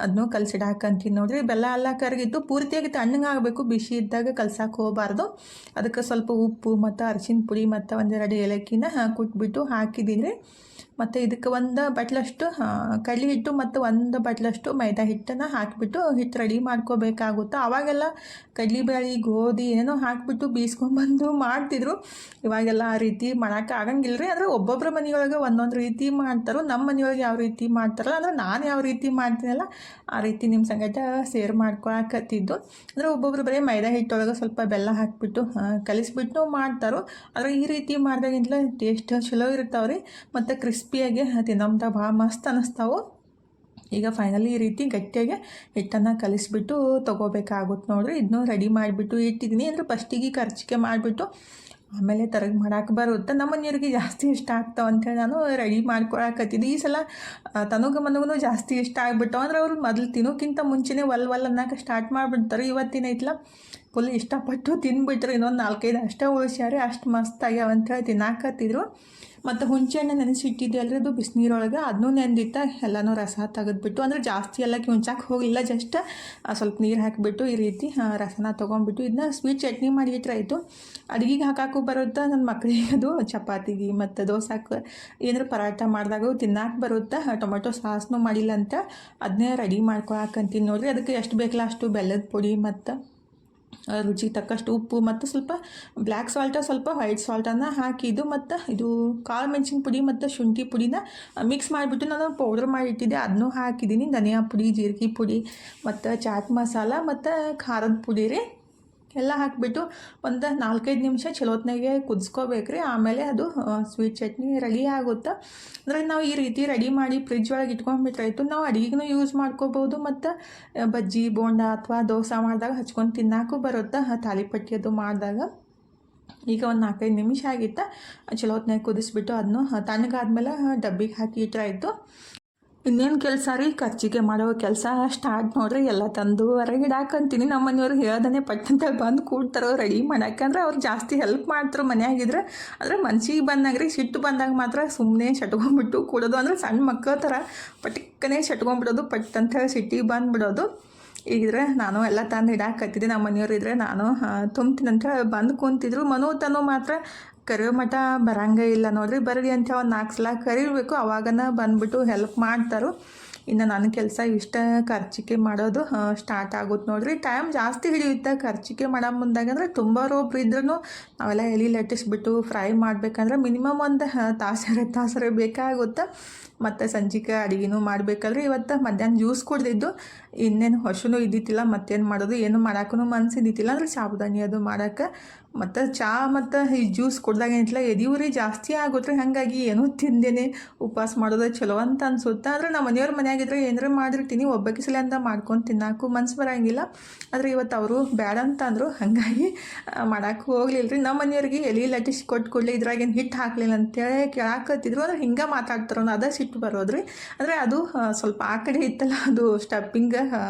ಅದನ್ನೂ ಕಲಸಿಡಾಕಂತೀನಿ ನೋಡ್ರಿ. ಬೆಲ್ಲ ಎಲ್ಲ ಕರಗಿದ್ದು ಪೂರ್ತಿಯಾಗಿ ತಣ್ಣಗೆ ಆಗಬೇಕು, ಬಿಸಿ ಇದ್ದಾಗ ಕಲ್ಸಕ್ಕೆ ಹೋಗಬಾರ್ದು. ಅದಕ್ಕೆ ಸ್ವಲ್ಪ ಉಪ್ಪು ಮತ್ತು ಅರಿಶಿನ ಪುಡಿ ಮತ್ತು ಒಂದೆರಡು ಏಲಕ್ಕಿನ ಕುಟ್ಬಿಟ್ಟು ಹಾಕಿದ್ದೀನಿ ರೀ. ಮತ್ತು ಇದಕ್ಕೆ ಒಂದು ಬಟ್ಲಷ್ಟು ಕಡಲೆ ಹಿಟ್ಟು ಮತ್ತು ಒಂದು ಬಟ್ಲಷ್ಟು ಮೈದಾ ಹಿಟ್ಟನ್ನು ಹಾಕಿಬಿಟ್ಟು ಹಿಟ್ಟು ರೆಡಿ ಮಾಡ್ಕೋಬೇಕಾಗುತ್ತೆ. ಆವಾಗೆಲ್ಲ ಕಡ್ಲೆಬೇಳೆ ಗೋಧಿ ಏನೇನೋ ಹಾಕಿಬಿಟ್ಟು ಬೀಸ್ಕೊಂಡ್ಬಂದು ಮಾಡ್ತಿದ್ರು. ಇವಾಗೆಲ್ಲ ಆ ರೀತಿ ಮಾಡೋಕೆ ಆಗಂಗಿಲ್ಲ ರೀ. ಅಂದರೆ ಒಬ್ಬೊಬ್ಬರ ಮನೆಯೊಳಗೆ ಒಂದೊಂದು ರೀತಿ ಮಾಡ್ತಾರೋ. ನಮ್ಮ ಮನೆಯೊಳಗೆ ಯಾವ ರೀತಿ ಮಾಡ್ತಾರಲ್ಲ, ಅಂದರೆ ನಾನು ಯಾವ ರೀತಿ ಮಾಡ್ತೀನಲ್ಲ ಆ ರೀತಿ ನಿಮ್ಮ ಸಂಗಟ ಸೇರ್ ಮಾಡ್ಕೊಳಕತ್ತಿದ್ದು. ಅಂದರೆ ಒಬ್ಬೊಬ್ರು ಬರೀ ಮೈದಾ ಹಿಟ್ಟೊಳಗೆ ಸ್ವಲ್ಪ ಬೆಲ್ಲ ಹಾಕಿಬಿಟ್ಟು ಕಲಿಸ್ಬಿಟ್ಟು ಮಾಡ್ತಾರೋ. ಆದರೆ ಈ ರೀತಿ ಮಾಡಿದಾಗಿಂತಲೇ ಟೇಸ್ಟ್ ಚಲೋ ಇರ್ತಾವೆ ರೀ, ಮತ್ತು ಕ್ರಿಸ್ಪಿಯಾಗಿ ತಿನ್ನೋಂಥ ಭಾಳ ಮಸ್ತ್ ಅನ್ನಿಸ್ತಾವೆ. ಈಗ ಫೈನಲಿ ಈ ರೀತಿ ಗಟ್ಟಿಯಾಗಿ ಹಿಟ್ಟನ್ನು ಕಲಿಸ್ಬಿಟ್ಟು ತೊಗೋಬೇಕಾಗುತ್ತೆ ನೋಡ್ರಿ. ಇದನ್ನೂ ರೆಡಿ ಮಾಡಿಬಿಟ್ಟು ಇಟ್ಟಿದ್ದೀನಿ. ಅಂದರೆ ಫಸ್ಟಿಗೆ ಖರ್ಚಿಗೆ ಮಾಡಿಬಿಟ್ಟು ಆಮೇಲೆ ತರಗೆ ಮಾಡೋಕೆ ಬರುತ್ತೆ. ನಮ್ಮ ಮನೆಯವ್ರಿಗೆ ಜಾಸ್ತಿ ಇಷ್ಟ ಆಗ್ತಾವೆ ಅಂಥೇಳಿ ನಾನು ರೆಡಿ ಮಾಡ್ಕೊಳಕತ್ತಿದ್ದೆ. ಈ ಸಲ ಮನಗೂ ಜಾಸ್ತಿ ಇಷ್ಟ ಆಗ್ಬಿಟ್ಟು. ಅಂದರೆ ಅವ್ರು ಮೊದಲು ತಿನ್ನೋಕ್ಕಿಂತ ಮುಂಚೆನೇ ಒಲ್ ಅನ್ನೋಕೆ ಸ್ಟಾರ್ಟ್ ಮಾಡಿಬಿಡ್ತಾರೆ. ಇವತ್ತಿನ ಐತ್ಲ ಫುಲ್ ಇಷ್ಟಪಟ್ಟು ತಿಂದುಬಿಟ್ರು. ಇನ್ನೊಂದು 4-5 ಅಷ್ಟೇ ಉಳಿಸ್ಯಾರೆ, ಅಷ್ಟು ಮಸ್ತ್ ಆಗ್ಯಾವ ಅಂಥೇಳಿ ತಿನ್ನಾಕತ್ತಿದ್ರು. ಮತ್ತು ಹುಂಚೆ ಹಣ್ಣು ನೆನೆಸಿಟ್ಟಿದ್ದೆ ಅಲ್ರಿ, ಅದು ಬಿಸಿನೀರೊಳಗೆ ಅದನ್ನೂ ನೆಂದಿತ್ತ ಎಲ್ಲನೂ ರಸ ತೆಗೆದ್ಬಿಟ್ಟು. ಅಂದರೆ ಜಾಸ್ತಿ ಎಲ್ಲ ಹುಂಚಾಕೆ ಹೋಗಲಿಲ್ಲ, ಜಸ್ಟ್ ಸ್ವಲ್ಪ ನೀರು ಹಾಕಿಬಿಟ್ಟು ಈ ರೀತಿ ರಸನ ತೊಗೊಂಡ್ಬಿಟ್ಟು ಇದನ್ನ ಸ್ವೀಟ್ ಚಟ್ನಿ ಮಾಡಿಟ್ರೆ ಆಯಿತು. ಅಡುಗೆಗೆ ಹಾಕೋಕ್ಕೂ ಬರುತ್ತೆ ನನ್ನ ಮಕ್ಕಳಿಗೆ. ಅದು ಚಪಾತಿಗೆ ಮತ್ತು ದೋಸೆಗೆ ಏನಾರು ಪರಾಟ ಮಾಡಿದಾಗ ತಿನ್ನಕ್ಕೆ ಬರುತ್ತೆ. ಟೊಮೆಟೊ ಸಾಸ್ನೂ ಮಾಡಿಲ್ಲ ಅಂತ ಅದನ್ನೇ ರೆಡಿ ಮಾಡ್ಕೊಳಕಂತೀನಿ ನೋಡಿರಿ. ಅದಕ್ಕೆ ಎಷ್ಟು ಬೇಕಲ್ಲ ಅಷ್ಟು ಬೆಲ್ಲದ ಪುಡಿ ಮತ್ತು ರುಚಿಗೆ ತಕ್ಕಷ್ಟು ಉಪ್ಪು ಮತ್ತು ಸ್ವಲ್ಪ ಬ್ಲ್ಯಾಕ್ ಸಾಲ್ಟ ಸ್ವಲ್ಪ ವೈಟ್ ಸಾಲ್ಟನ್ನು ಹಾಕಿದ್ದು, ಮತ್ತು ಇದು ಕಾಳು ಮೆಣಸಿನ ಪುಡಿ ಮತ್ತು ಶುಂಠಿ ಪುಡಿನ ಮಿಕ್ಸ್ ಮಾಡಿಬಿಟ್ಟು ನಾನು ಪೌಡ್ರ್ ಮಾಡಿಟ್ಟಿದ್ದೆ, ಅದನ್ನೂ ಹಾಕಿದ್ದೀನಿ. ಧನಿಯಾ ಪುಡಿ, ಜೀರಿಗೆ ಪುಡಿ ಮತ್ತು ಚಾಟ್ ಮಸಾಲ ಮತ್ತು ಖಾರದ ಪುಡಿ ರೀ ಎಲ್ಲ ಹಾಕಿಬಿಟ್ಟು ಒಂದು 4-5 ನಿಮಿಷ ಚಲೋತ್ನಾಗೆ ಕುದಿಸ್ಕೋಬೇಕ್ರಿ. ಆಮೇಲೆ ಅದು ಸ್ವೀಟ್ ಚಟ್ನಿ ರೆಡಿ ಆಗುತ್ತೆ. ಅಂದರೆ ನಾವು ಈ ರೀತಿ ರೆಡಿ ಮಾಡಿ ಫ್ರಿಜ್ ಒಳಗೆ ಇಟ್ಕೊಂಡ್ಬಿಟ್ರಾಯ್ತು. ನಾವು ಅಡುಗೆಗೂ ಯೂಸ್ ಮಾಡ್ಕೋಬೋದು, ಮತ್ತು ಬಜ್ಜಿ ಬೋಂಡ ಅಥವಾ ದೋಸೆ ಮಾಡಿದಾಗ ಹಚ್ಕೊಂಡು ತಿನ್ನೋಕ್ಕೂ ಬರುತ್ತೆ, ತಾಲಿಪಟ್ಟಿ ಅದು ಮಾಡಿದಾಗ. ಈಗ ಒಂದು 4-5 ನಿಮಿಷ ಆಗಿತ್ತು. ಚಲೋತ್ನಾಗೆ ಕುದಿಸ್ಬಿಟ್ಟು ಅದನ್ನು ತಣ್ಣಗಾದ್ಮೇಲೆ ಡಬ್ಬಿಗೆ ಹಾಕಿ ಇಟ್ರಾಯ್ತು. ಇನ್ನೇನು ಕೆಲಸ ರೀ, ಖರ್ಚಿಗೆ ಮಾಡೋ ಕೆಲಸ ಸ್ಟಾರ್ಟ್ ನೋಡ್ರಿ. ಎಲ್ಲ ತಂದು ಹೊರಗೆ ಇಡಾಕಂತೀನಿ. ನಮ್ಮ ಮನೆಯವ್ರಿಗೆ ಹೇಳ್ದೇ ಪಟ್ಟಂತ ಬಂದು ಕೂಡ್ತಾರೋ ರೆಡಿ ಮಾಡೋಕೆ. ಅಂದರೆ ಅವ್ರು ಜಾಸ್ತಿ ಹೆಲ್ಪ್ ಮಾಡ್ತಾರೆ ಮನೆಯಾಗಿದ್ರೆ. ಅಂದರೆ ಮನ್ಸಿಗೆ ಬಂದಾಗ ರೀ, ಸಿಟ್ಟು ಬಂದಾಗ ಮಾತ್ರ ಸುಮ್ಮನೆ ಶಟ್ಕೊಂಡ್ಬಿಟ್ಟು ಕೂಡೋದು. ಅಂದರೆ ಸಣ್ಣ ಮಕ್ಕಳ ಥರ ಪಟಿಕ್ಕನೆ ಶಟ್ಕೊಂಡ್ಬಿಡೋದು, ಪಟ್ಟಂತ ಸಿಟ್ಟಿಗೆ ಬಂದುಬಿಡೋದು. ಈಗಿದ್ರೆ ನಾನು ಎಲ್ಲ ತಂದು ಇಡಾಕತ್ತಿದ್ದೆ. ನಮ್ಮ ಮನೆಯವ್ರು ಇದ್ದರೆ ನಾನು ತುಂಬ್ತೀನಂತ ಬಂದು ಕೂತಿದ್ರು. ತನೂ ಮಾತ್ರ ಕರಿಯೋ ಮಠ ಬರಂಗೇ ಇಲ್ಲ ನೋಡ್ರಿ. ಬರಲಿ ಅಂತ ಒಂದು 4 ಸಲ ಕರಿಬೇಕು, ಅವಾಗನ ಬಂದುಬಿಟ್ಟು ಹೆಲ್ಪ್ ಮಾಡ್ತಾರೆ. ಇನ್ನು ನನ್ನ ಕೆಲಸ ಇಷ್ಟ ಖರ್ಚಿಕೆ ಮಾಡೋದು ಸ್ಟಾರ್ಟ್ ಆಗುತ್ತೆ ನೋಡ್ರಿ. ಟೈಮ್ ಜಾಸ್ತಿ ಹಿಡಿಯುತ್ತೆ ಖರ್ಚಿಕೆ ಮಾಡೋ ಮುಂದಾಗ. ಅಂದರೆ ತುಂಬ ಒಬ್ರು ಇದ್ರೂ ನಾವೆಲ್ಲ ಎಲೆ ಲಟ್ಟಿಸ್ಬಿಟ್ಟು ಫ್ರೈ ಮಾಡಬೇಕಂದ್ರೆ ಮಿನಿಮಮ್ ಒಂದು ತಾಸರೆ ಬೇಕಾಗುತ್ತೆ. ಮತ್ತು ಸಂಜಿಕೆ ಅಡುಗೆನೂ ಮಾಡಬೇಕಲ್ರಿ. ಇವತ್ತು ಮಧ್ಯಾಹ್ನ ಜ್ಯೂಸ್ ಕುಡ್ದಿದ್ದು, ಇನ್ನೇನು ಹಸುನೂ ಇದ್ದಿತ್ತಿಲ್ಲ, ಮತ್ತೇನು ಮಾಡೋದು ಏನು ಮಾಡೋಕ್ಕೂ ಮನಸ್ಸಿದ್ದಿತ್ತಿಲ್ಲ. ಅಂದರೆ ಸಾಬುದಾನಿ ಅದು ಮಾಡೋಕ್ಕೆ ಮತ್ತು ಚಹಾ ಮತ್ತು ಈ ಜ್ಯೂಸ್ ಕುಡ್ದಾಗ ಏನಿಲ್ಲ ಎದಿವ್ರಿ ಜಾಸ್ತಿ ಆಗುತ್ತೆ. ಹಾಗಾಗಿ ಏನೂ ತಿಂದೇನೆ ಉಪವಾಸ ಮಾಡೋದು ಚಲೋ ಅಂತ ಅನ್ಸುತ್ತೆ. ಆದರೆ ನಮ್ಮ ಮನೆಯವ್ರ ಮನೆಯಾಗಿದ್ರೆ ಏನಾರು ಮಾಡಿರ್ತೀನಿ, ಒಬ್ಬಕ್ಕೆ ಸಲ ಅಂತ ಮಾಡ್ಕೊಂಡು ತಿನ್ನೋಕ್ಕೂ ಮನ್ಸು ಬರೋಂಗಿಲ್ಲ. ಆದರೆ ಇವತ್ತು ಅವರು ಬೇಡ ಅಂತ ಅಂದರು, ಹಾಗಾಗಿ ಮಾಡೋಕ್ಕೆ ಹೋಗ್ಲಿಲ್ಲ ರೀ. ನಮ್ಮ ಮನೆಯವ್ರಿಗೆ ಎಲೆ ಲಟ್ಟಿಸಿ ಕೊಟ್ಟು ಕೂಡಲೇ ಇದ್ರಾಗೇನು ಹಿಟ್ಟು ಹಾಕಲಿಲ್ಲ ಅಂತೇಳಿ ಕೇಳಾಕತ್ತಿದ್ರು. ಅಂದ್ರೆ ಹಿಂಗೆ ಮಾತಾಡ್ತಾರೋ ಅದು ಸಿಟ್ಟು ಬರೋದ್ರಿ. ಅಂದರೆ ಅದು ಸ್ವಲ್ಪ ಆ ಕಡೆ ಇತ್ತಲ್ಲ, ಅದು ಸ್ಟಪ್ಪಿಂಗ್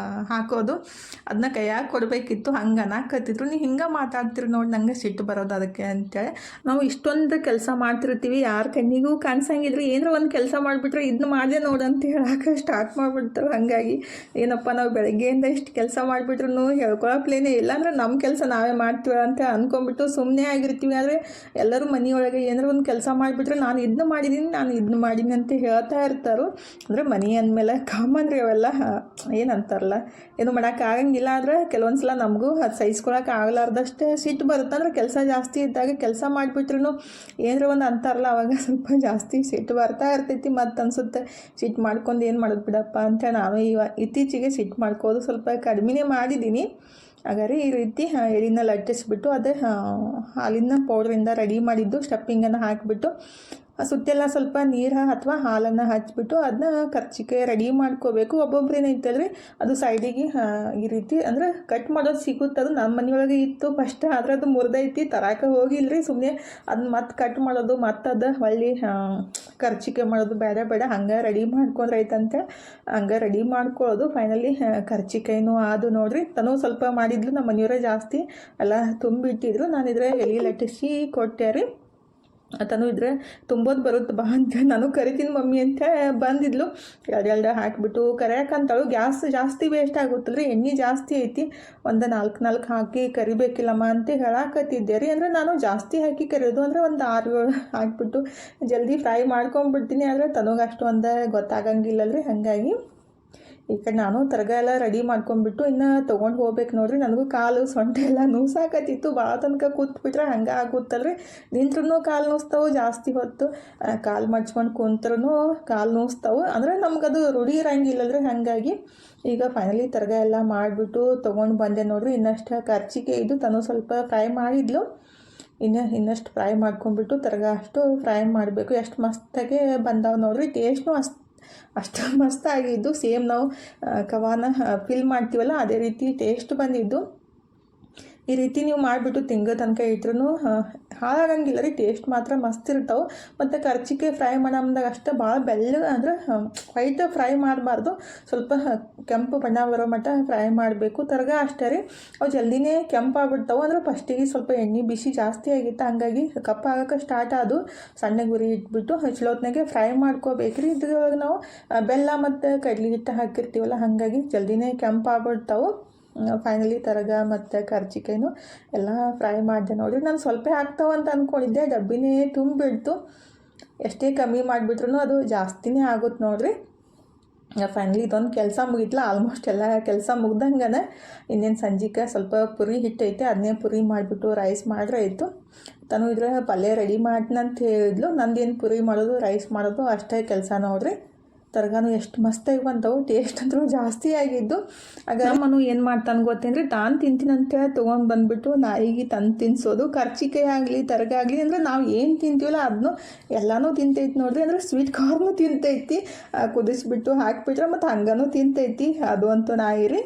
ಹಾಕೋದು, ಅದನ್ನ ಕೈಯಾಗಿ ಕೊಡಬೇಕಿತ್ತು. ಹಂಗೆ ಅನ್ನಕತ್ತಿದ್ರು. ನೀವು ಹಿಂಗೆ ಮಾತಾಡ್ತೀರಿ ನೋಡಿ, ನಂಗೆ ಸಿಟ್ಟು ಬರೋದು ಅದಕ್ಕೆ ಅಂತೇಳಿ. ನಾವು ಇಷ್ಟೊಂದು ಕೆಲಸ ಮಾಡ್ತಿರ್ತೀವಿ, ಯಾರ ಕಣ್ಣಿಗೂ ಕಾಣಿಸಂಗಿದ್ರೆ ಏನಾರ ಒಂದು ಕೆಲಸ ಮಾಡಿಬಿಟ್ರೆ ಇದನ್ನ ಮಾಡಿದೆ ನೋಡು ಅಂತ ಹೇಳಕ್ಕೆ ಸ್ಟಾರ್ಟ್ ಮಾಡಿಬಿಡ್ತಾರೆ. ಹಾಗಾಗಿ ಏನಪ್ಪ ನಾವು ಬೆಳಗ್ಗೆಯಿಂದ ಇಷ್ಟು ಕೆಲಸ ಮಾಡಿಬಿಟ್ರು ಹೇಳ್ಕೊಳಪ್ಲೇನೇ ಇಲ್ಲ. ಅಂದರೆ ನಮ್ಮ ಕೆಲಸ ನಾವೇ ಮಾಡ್ತೀವಿ ಅಂತ ಅಂದ್ಕೊಂಡ್ಬಿಟ್ಟು ಸುಮ್ಮನೆ ಆಗಿರ್ತೀವಿ. ಆದರೆ ಎಲ್ಲರೂ ಮನೆಯೊಳಗೆ ಏನಾರು ಒಂದು ಕೆಲಸ ಮಾಡಿಬಿಟ್ರೆ ನಾನು ಇದನ್ನ ಮಾಡಿದ್ದೀನಿ ಅಂತ ಹೇಳ್ತಾ ಇರ್ತಾರೋ. ಅಂದರೆ ಮನೆ ಅಂದಮೇಲೆ ಕಾಮನ್ ರೀ ಅವೆಲ್ಲ, ಏನಂತಾರಲ್ಲ, ಏನು ಮಾಡೋಕ್ಕಾಗಂಗಿಲ್ಲ. ಆದರೆ ಕೆಲವೊಂದು ಸಲ ನಮಗೂ ಅದು ಸಹಿಸ್ಕೊಳಕ್ಕೆ ಆಗಲಾರ್ದಷ್ಟು ಸಿಟ್ಟು ಬರುತ್ತೆ. ಅಂದ್ರೆ ಕೆಲಸ ಜಾಸ್ತಿ ಇದ್ದಾಗ ಕೆಲಸ ಮಾಡಿಬಿಟ್ರೂ ಏನಾರ ಒಂದು ಅಂತಾರಲ್ಲ ಅವಾಗ ಸ್ವಲ್ಪ ಜಾಸ್ತಿ ಸಿಟ್ಟು ಬರ್ತಾ ಇರ್ತೈತಿ. ಮತ್ತು ಅನಿಸುತ್ತೆ ಸಿಟ್ಟು ಮಾಡ್ಕೊಂಡು ಏನು ಮಾಡೋದು ಬಿಡಪ್ಪ ಅಂತ ನಾನು ಇತ್ತೀಚೆಗೆ ಸಿಟ್ಟು ಮಾಡ್ಕೋದು ಸ್ವಲ್ಪ ಕಡಿಮೆನೇ ಮಾಡಿದ್ದೀನಿ. ಹಾಗಾದ್ರೆ ಈ ರೀತಿ ಎಳಿನ ಲಟ್ಟಿಸ್ಬಿಟ್ಟು ಅದೇ ಹಾಲಿನ ಪೌಡ್ರಿಂದ ರೆಡಿ ಮಾಡಿದ್ದು ಸ್ಟಫಿಂಗನ್ನು ಹಾಕಿಬಿಟ್ಟು ಸುತ್ತೆಲ್ಲ ಸ್ವಲ್ಪ ನೀರು ಅಥವಾ ಹಾಲನ್ನು ಹಚ್ಬಿಟ್ಟು ಅದನ್ನ ಕರ್ಚಿಕೆ ರೆಡಿ ಮಾಡ್ಕೋಬೇಕು. ಒಬ್ಬೊಬ್ರು ಏನೈತಲ್ರಿ ಅದು ಸೈಡಿಗೆ ಈ ರೀತಿ ಅಂದರೆ ಕಟ್ ಮಾಡೋದು ಸಿಗುತ್ತೆ. ಅದು ನಮ್ಮ ಮನೆಯೊಳಗೆ ಇತ್ತು ಫಸ್ಟ್, ಆದರೆ ಅದು ಮುರಿದೈತಿ ತರಕ್ಕೆ ಹೋಗಿಲ್ರಿ. ಸುಮ್ಮನೆ ಅದನ್ನ ಮತ್ತೆ ಕಟ್ ಮಾಡೋದು ಮತ್ತು ಅದು ಹೊಳ್ಳಿ ಕರ್ಚಿಕೆ ಮಾಡೋದು ಬೇಡ ಹಂಗೆ ರೆಡಿ ಮಾಡ್ಕೊಂಡ್ರೆ ಐತಂತೆ ಹಂಗೆ ರೆಡಿ ಮಾಡ್ಕೊಳ್ಳೋದು. ಫೈನಲಿ ಕರ್ಚಿಕಾಯಿನೂ ಅದು ನೋಡ್ರಿ ತನೂ ಸ್ವಲ್ಪ ಮಾಡಿದ್ಲು. ನಮ್ಮ ಮನೆಯವರೇ ಜಾಸ್ತಿ ಎಲ್ಲ ತುಂಬಿಟ್ಟಿದ್ರು. ನಾನಿದ್ರೆ ಎಲೆ ಲಟ್ಟಿಸಿ ಕೊಟ್ಟೆ ರೀ. ತನೂ ಇದ್ರೆ ತುಂಬೋದು ಬರುತ್ತೆ ಬಾ ಅಂತ ನಾನು ಕರಿತೀನಿ ಮಮ್ಮಿ ಅಂತ ಬಂದಿದ್ಲು. ಎರಡು ಹಾಕಿಬಿಟ್ಟು ಕರಿಯಾಕಂತಾಳು. ಗ್ಯಾಸ್ ಜಾಸ್ತಿ ವೇಸ್ಟ್ ಆಗುತ್ತಲ್ರಿ, ಎಣ್ಣೆ ಜಾಸ್ತಿ ಐತಿ, ಒಂದು ನಾಲ್ಕು ಹಾಕಿ ಕರಿಬೇಕಿಲ್ಲಮ್ಮ ಅಂತ ಹೇಳಾಕತ್ತಿದ್ದೆ ರೀ. ಅಂದರೆ ನಾನು ಜಾಸ್ತಿ ಹಾಕಿ ಕರಿಯೋದು ಅಂದರೆ ಒಂದು 6-7 ಹಾಕಿಬಿಟ್ಟು ಜಲ್ದಿ ಫ್ರೈ ಮಾಡ್ಕೊಂಡ್ಬಿಡ್ತೀನಿ. ಆದರೆ ತನಗೆ ಅಷ್ಟು ಒಂದು ಗೊತ್ತಾಗಂಗಿಲ್ಲಲ್ರಿ. ಹಾಗಾಗಿ ಈ ಕಡೆ ನಾನು ತರಗ ಎಲ್ಲ ರೆಡಿ ಮಾಡ್ಕೊಂಡ್ಬಿಟ್ಟು ಇನ್ನು ತೊಗೊಂಡು ಹೋಗ್ಬೇಕು ನೋಡ್ರಿ. ನನಗೂ ಕಾಲು ಸೊಂಟ ಎಲ್ಲ ನೋಸಾಕತ್ತಿತ್ತು. ಭಾಳ ತನಕ ಕೂತ್ಬಿಟ್ರೆ ಹಂಗೆ ಆಗುತ್ತಲ್ರಿ. ನಿಂತ್ರೂ ಕಾಲು ನೋಸ್ತಾವೆ, ಜಾಸ್ತಿ ಹೊತ್ತು ಕಾಲು ಮಡ್ಚ್ಕೊಂಡು ಕುಂತ್ರೂ ಕಾಲು ನೋಸ್ತಾವೆ. ಅಂದರೆ ನಮಗದು ರೂಢಿ ಇರಂಗಿಲ್ಲಲ್ರಿ. ಹಾಗಾಗಿ ಈಗ ಫೈನಲಿ ತರಗ ಎಲ್ಲ ಮಾಡಿಬಿಟ್ಟು ತೊಗೊಂಡು ಬಂದೆ ನೋಡ್ರಿ. ಇನ್ನಷ್ಟು ಕರ್ಚಿಕೆ ಇದು ತನೂ ಸ್ವಲ್ಪ ಫ್ರೈ ಮಾಡಿದ್ಲು. ಇನ್ನಷ್ಟು ಫ್ರೈ ಮಾಡ್ಕೊಂಡ್ಬಿಟ್ಟು ತರಗ ಅಷ್ಟು ಫ್ರೈ ಮಾಡಬೇಕು. ಎಷ್ಟು ಮಸ್ತಾಗೆ ಬಂದಾವೆ ನೋಡ್ರಿ. ಟೇಸ್ಟ್ನು ಅಷ್ಟು ಮಸ್ತಾಗಿದ್ದು. ಸೇಮ್ ನಾವು ಕವಾನ ಫಿಲ್ ಮಾಡ್ತೀವಲ್ಲ ಅದೇ ರೀತಿ ಟೇಸ್ಟ್ ಬಂದಿದ್ದು. ಈ ರೀತಿ ನೀವು ಮಾಡಿಬಿಟ್ಟು ತಿಂಗಳ ತನಕ ಇಟ್ರೂ ಹಾಳಾಗಂಗಿಲ್ಲ ರೀ. ಟೇಸ್ಟ್ ಮಾತ್ರ ಮಸ್ತ್ ಇರ್ತಾವೆ. ಮತ್ತು ಕರ್ಚಿಕೆ ಫ್ರೈ ಮಾಡಮ್ದಾಗ ಅಷ್ಟೇ ಭಾಳ ಬೆಳ್ಳಗೆ ಅಂದ್ರೆ ವೈಟ್ ಫ್ರೈ ಮಾಡಬಾರ್ದು, ಸ್ವಲ್ಪ ಕೆಂಪು ಬಣ್ಣ ಬರೋ ಮಟ್ಟ ಫ್ರೈ ಮಾಡಬೇಕು. ತರಗ ಅಷ್ಟೇ ರೀ, ಅವು ಜಲ್ದಿನೇ ಕೆಂಪಾಗ್ಬಿಡ್ತಾವೆ. ಅಂದ್ರೆ ಫಸ್ಟಿಗೆ ಸ್ವಲ್ಪ ಎಣ್ಣೆ ಬಿಸಿ ಜಾಸ್ತಿ ಆಗಿತ್ತು, ಹಂಗಾಗಿ ಕಪ್ಪಾಗಕ್ಕೆ ಸ್ಟಾರ್ಟ್ ಆದು. ಸಣ್ಣ ಗುರಿ ಇಟ್ಬಿಟ್ಟು ಹಚ್ಲೋತ್ನಾಗೆ ಫ್ರೈ ಮಾಡ್ಕೋಬೇಕ್ರಿ. ಇದ್ರೊಳಗೆ ನಾವು ಬೆಲ್ಲ ಮತ್ತು ಕಡ್ಲಿ ಹಿಟ್ಟು ಹಾಕಿರ್ತೀವಲ್ಲ, ಹಾಗಾಗಿ ಜಲ್ದಿನೇ ಕೆಂಪಾಗ್ಬಿಡ್ತಾವೆ. ಫೈನಲಿ ತರಗ ಮತ್ತು ಕರ್ಚಿಕಾಯಿನೂ ಎಲ್ಲ ಫ್ರೈ ಮಾಡಿದೆ ನೋಡಿರಿ. ನಾನು ಸ್ವಲ್ಪ ಹಾಕ್ತಾವಂತ ಅಂದ್ಕೊಂಡಿದ್ದೆ, ಡಬ್ಬಿನೇ ತುಂಬಿಡ್ತು. ಎಷ್ಟೇ ಕಮ್ಮಿ ಮಾಡಿಬಿಟ್ರು ಅದು ಜಾಸ್ತಿನೇ ಆಗುತ್ತೆ ನೋಡಿರಿ. ಫೈನಲಿ ಇದೊಂದು ಕೆಲಸ ಮುಗಿತ್ಲ. ಆಲ್ಮೋಸ್ಟ್ ಎಲ್ಲ ಕೆಲಸ ಮುಗ್ದಂಗನ ಇನ್ನೇನು ಸಂಜಿಕೆ ಸ್ವಲ್ಪ ಪುರಿ ಹಿಟ್ಟೈತೆ, ಅದನ್ನೇ ಪುರಿ ಮಾಡಿಬಿಟ್ಟು ರೈಸ್ ಮಾಡ್ರೆ ಆಯಿತು. ತನು ಇದ್ರೆ ಪಲ್ಯ ರೆಡಿ ಮಾಡ್ನಂತ ಹೇಳಿದ್ಲು. ನಂದೇನು ಪುರಿ ಮಾಡೋದು ರೈಸ್ ಮಾಡೋದು ಅಷ್ಟೇ ಕೆಲಸ ನೋಡಿರಿ. ತರಗಾನು ಎಷ್ಟು ಮಸ್ತಾಗಿ ಬಂದವು. ಟೇಸ್ಟ್ ಅಂದ್ರೂ ಜಾಸ್ತಿ ಆಗಿದ್ದು. ಆಗ ನಮ್ಮನು ಏನು ಮಾಡ್ತಾನೆ ಗೊತ್ತೇನ್ರಿ, ತಾನು ತಿಂತೀನಂತೇಳಿ ತೊಗೊಂಡು ಬಂದುಬಿಟ್ಟು ನಾಯಿಗೆ ತಂದು ತಿನ್ನಿಸೋದು. ಕರ್ಚಿಕಾಯಿ ಆಗಲಿ ತರಗ ಆಗಲಿ ಅಂದರೆ ನಾವು ಏನು ತಿಂತೀವಲ್ಲ ಅದನ್ನು ಎಲ್ಲನೂ ತಿಂತೈತಿ ನೋಡ್ರಿ. ಅಂದರೆ ಸ್ವೀಟ್ ಕಾರ್ನು ತಿಂತೈತಿ, ಕುದಿಸ್ಬಿಟ್ಟು ಹಾಕಿಬಿಟ್ರೆ ಮತ್ತು ಹಂಗನೂ ತಿಂತೈತಿ. ಅದು ಅಂತೂ ನಾಯಿ ರೀ.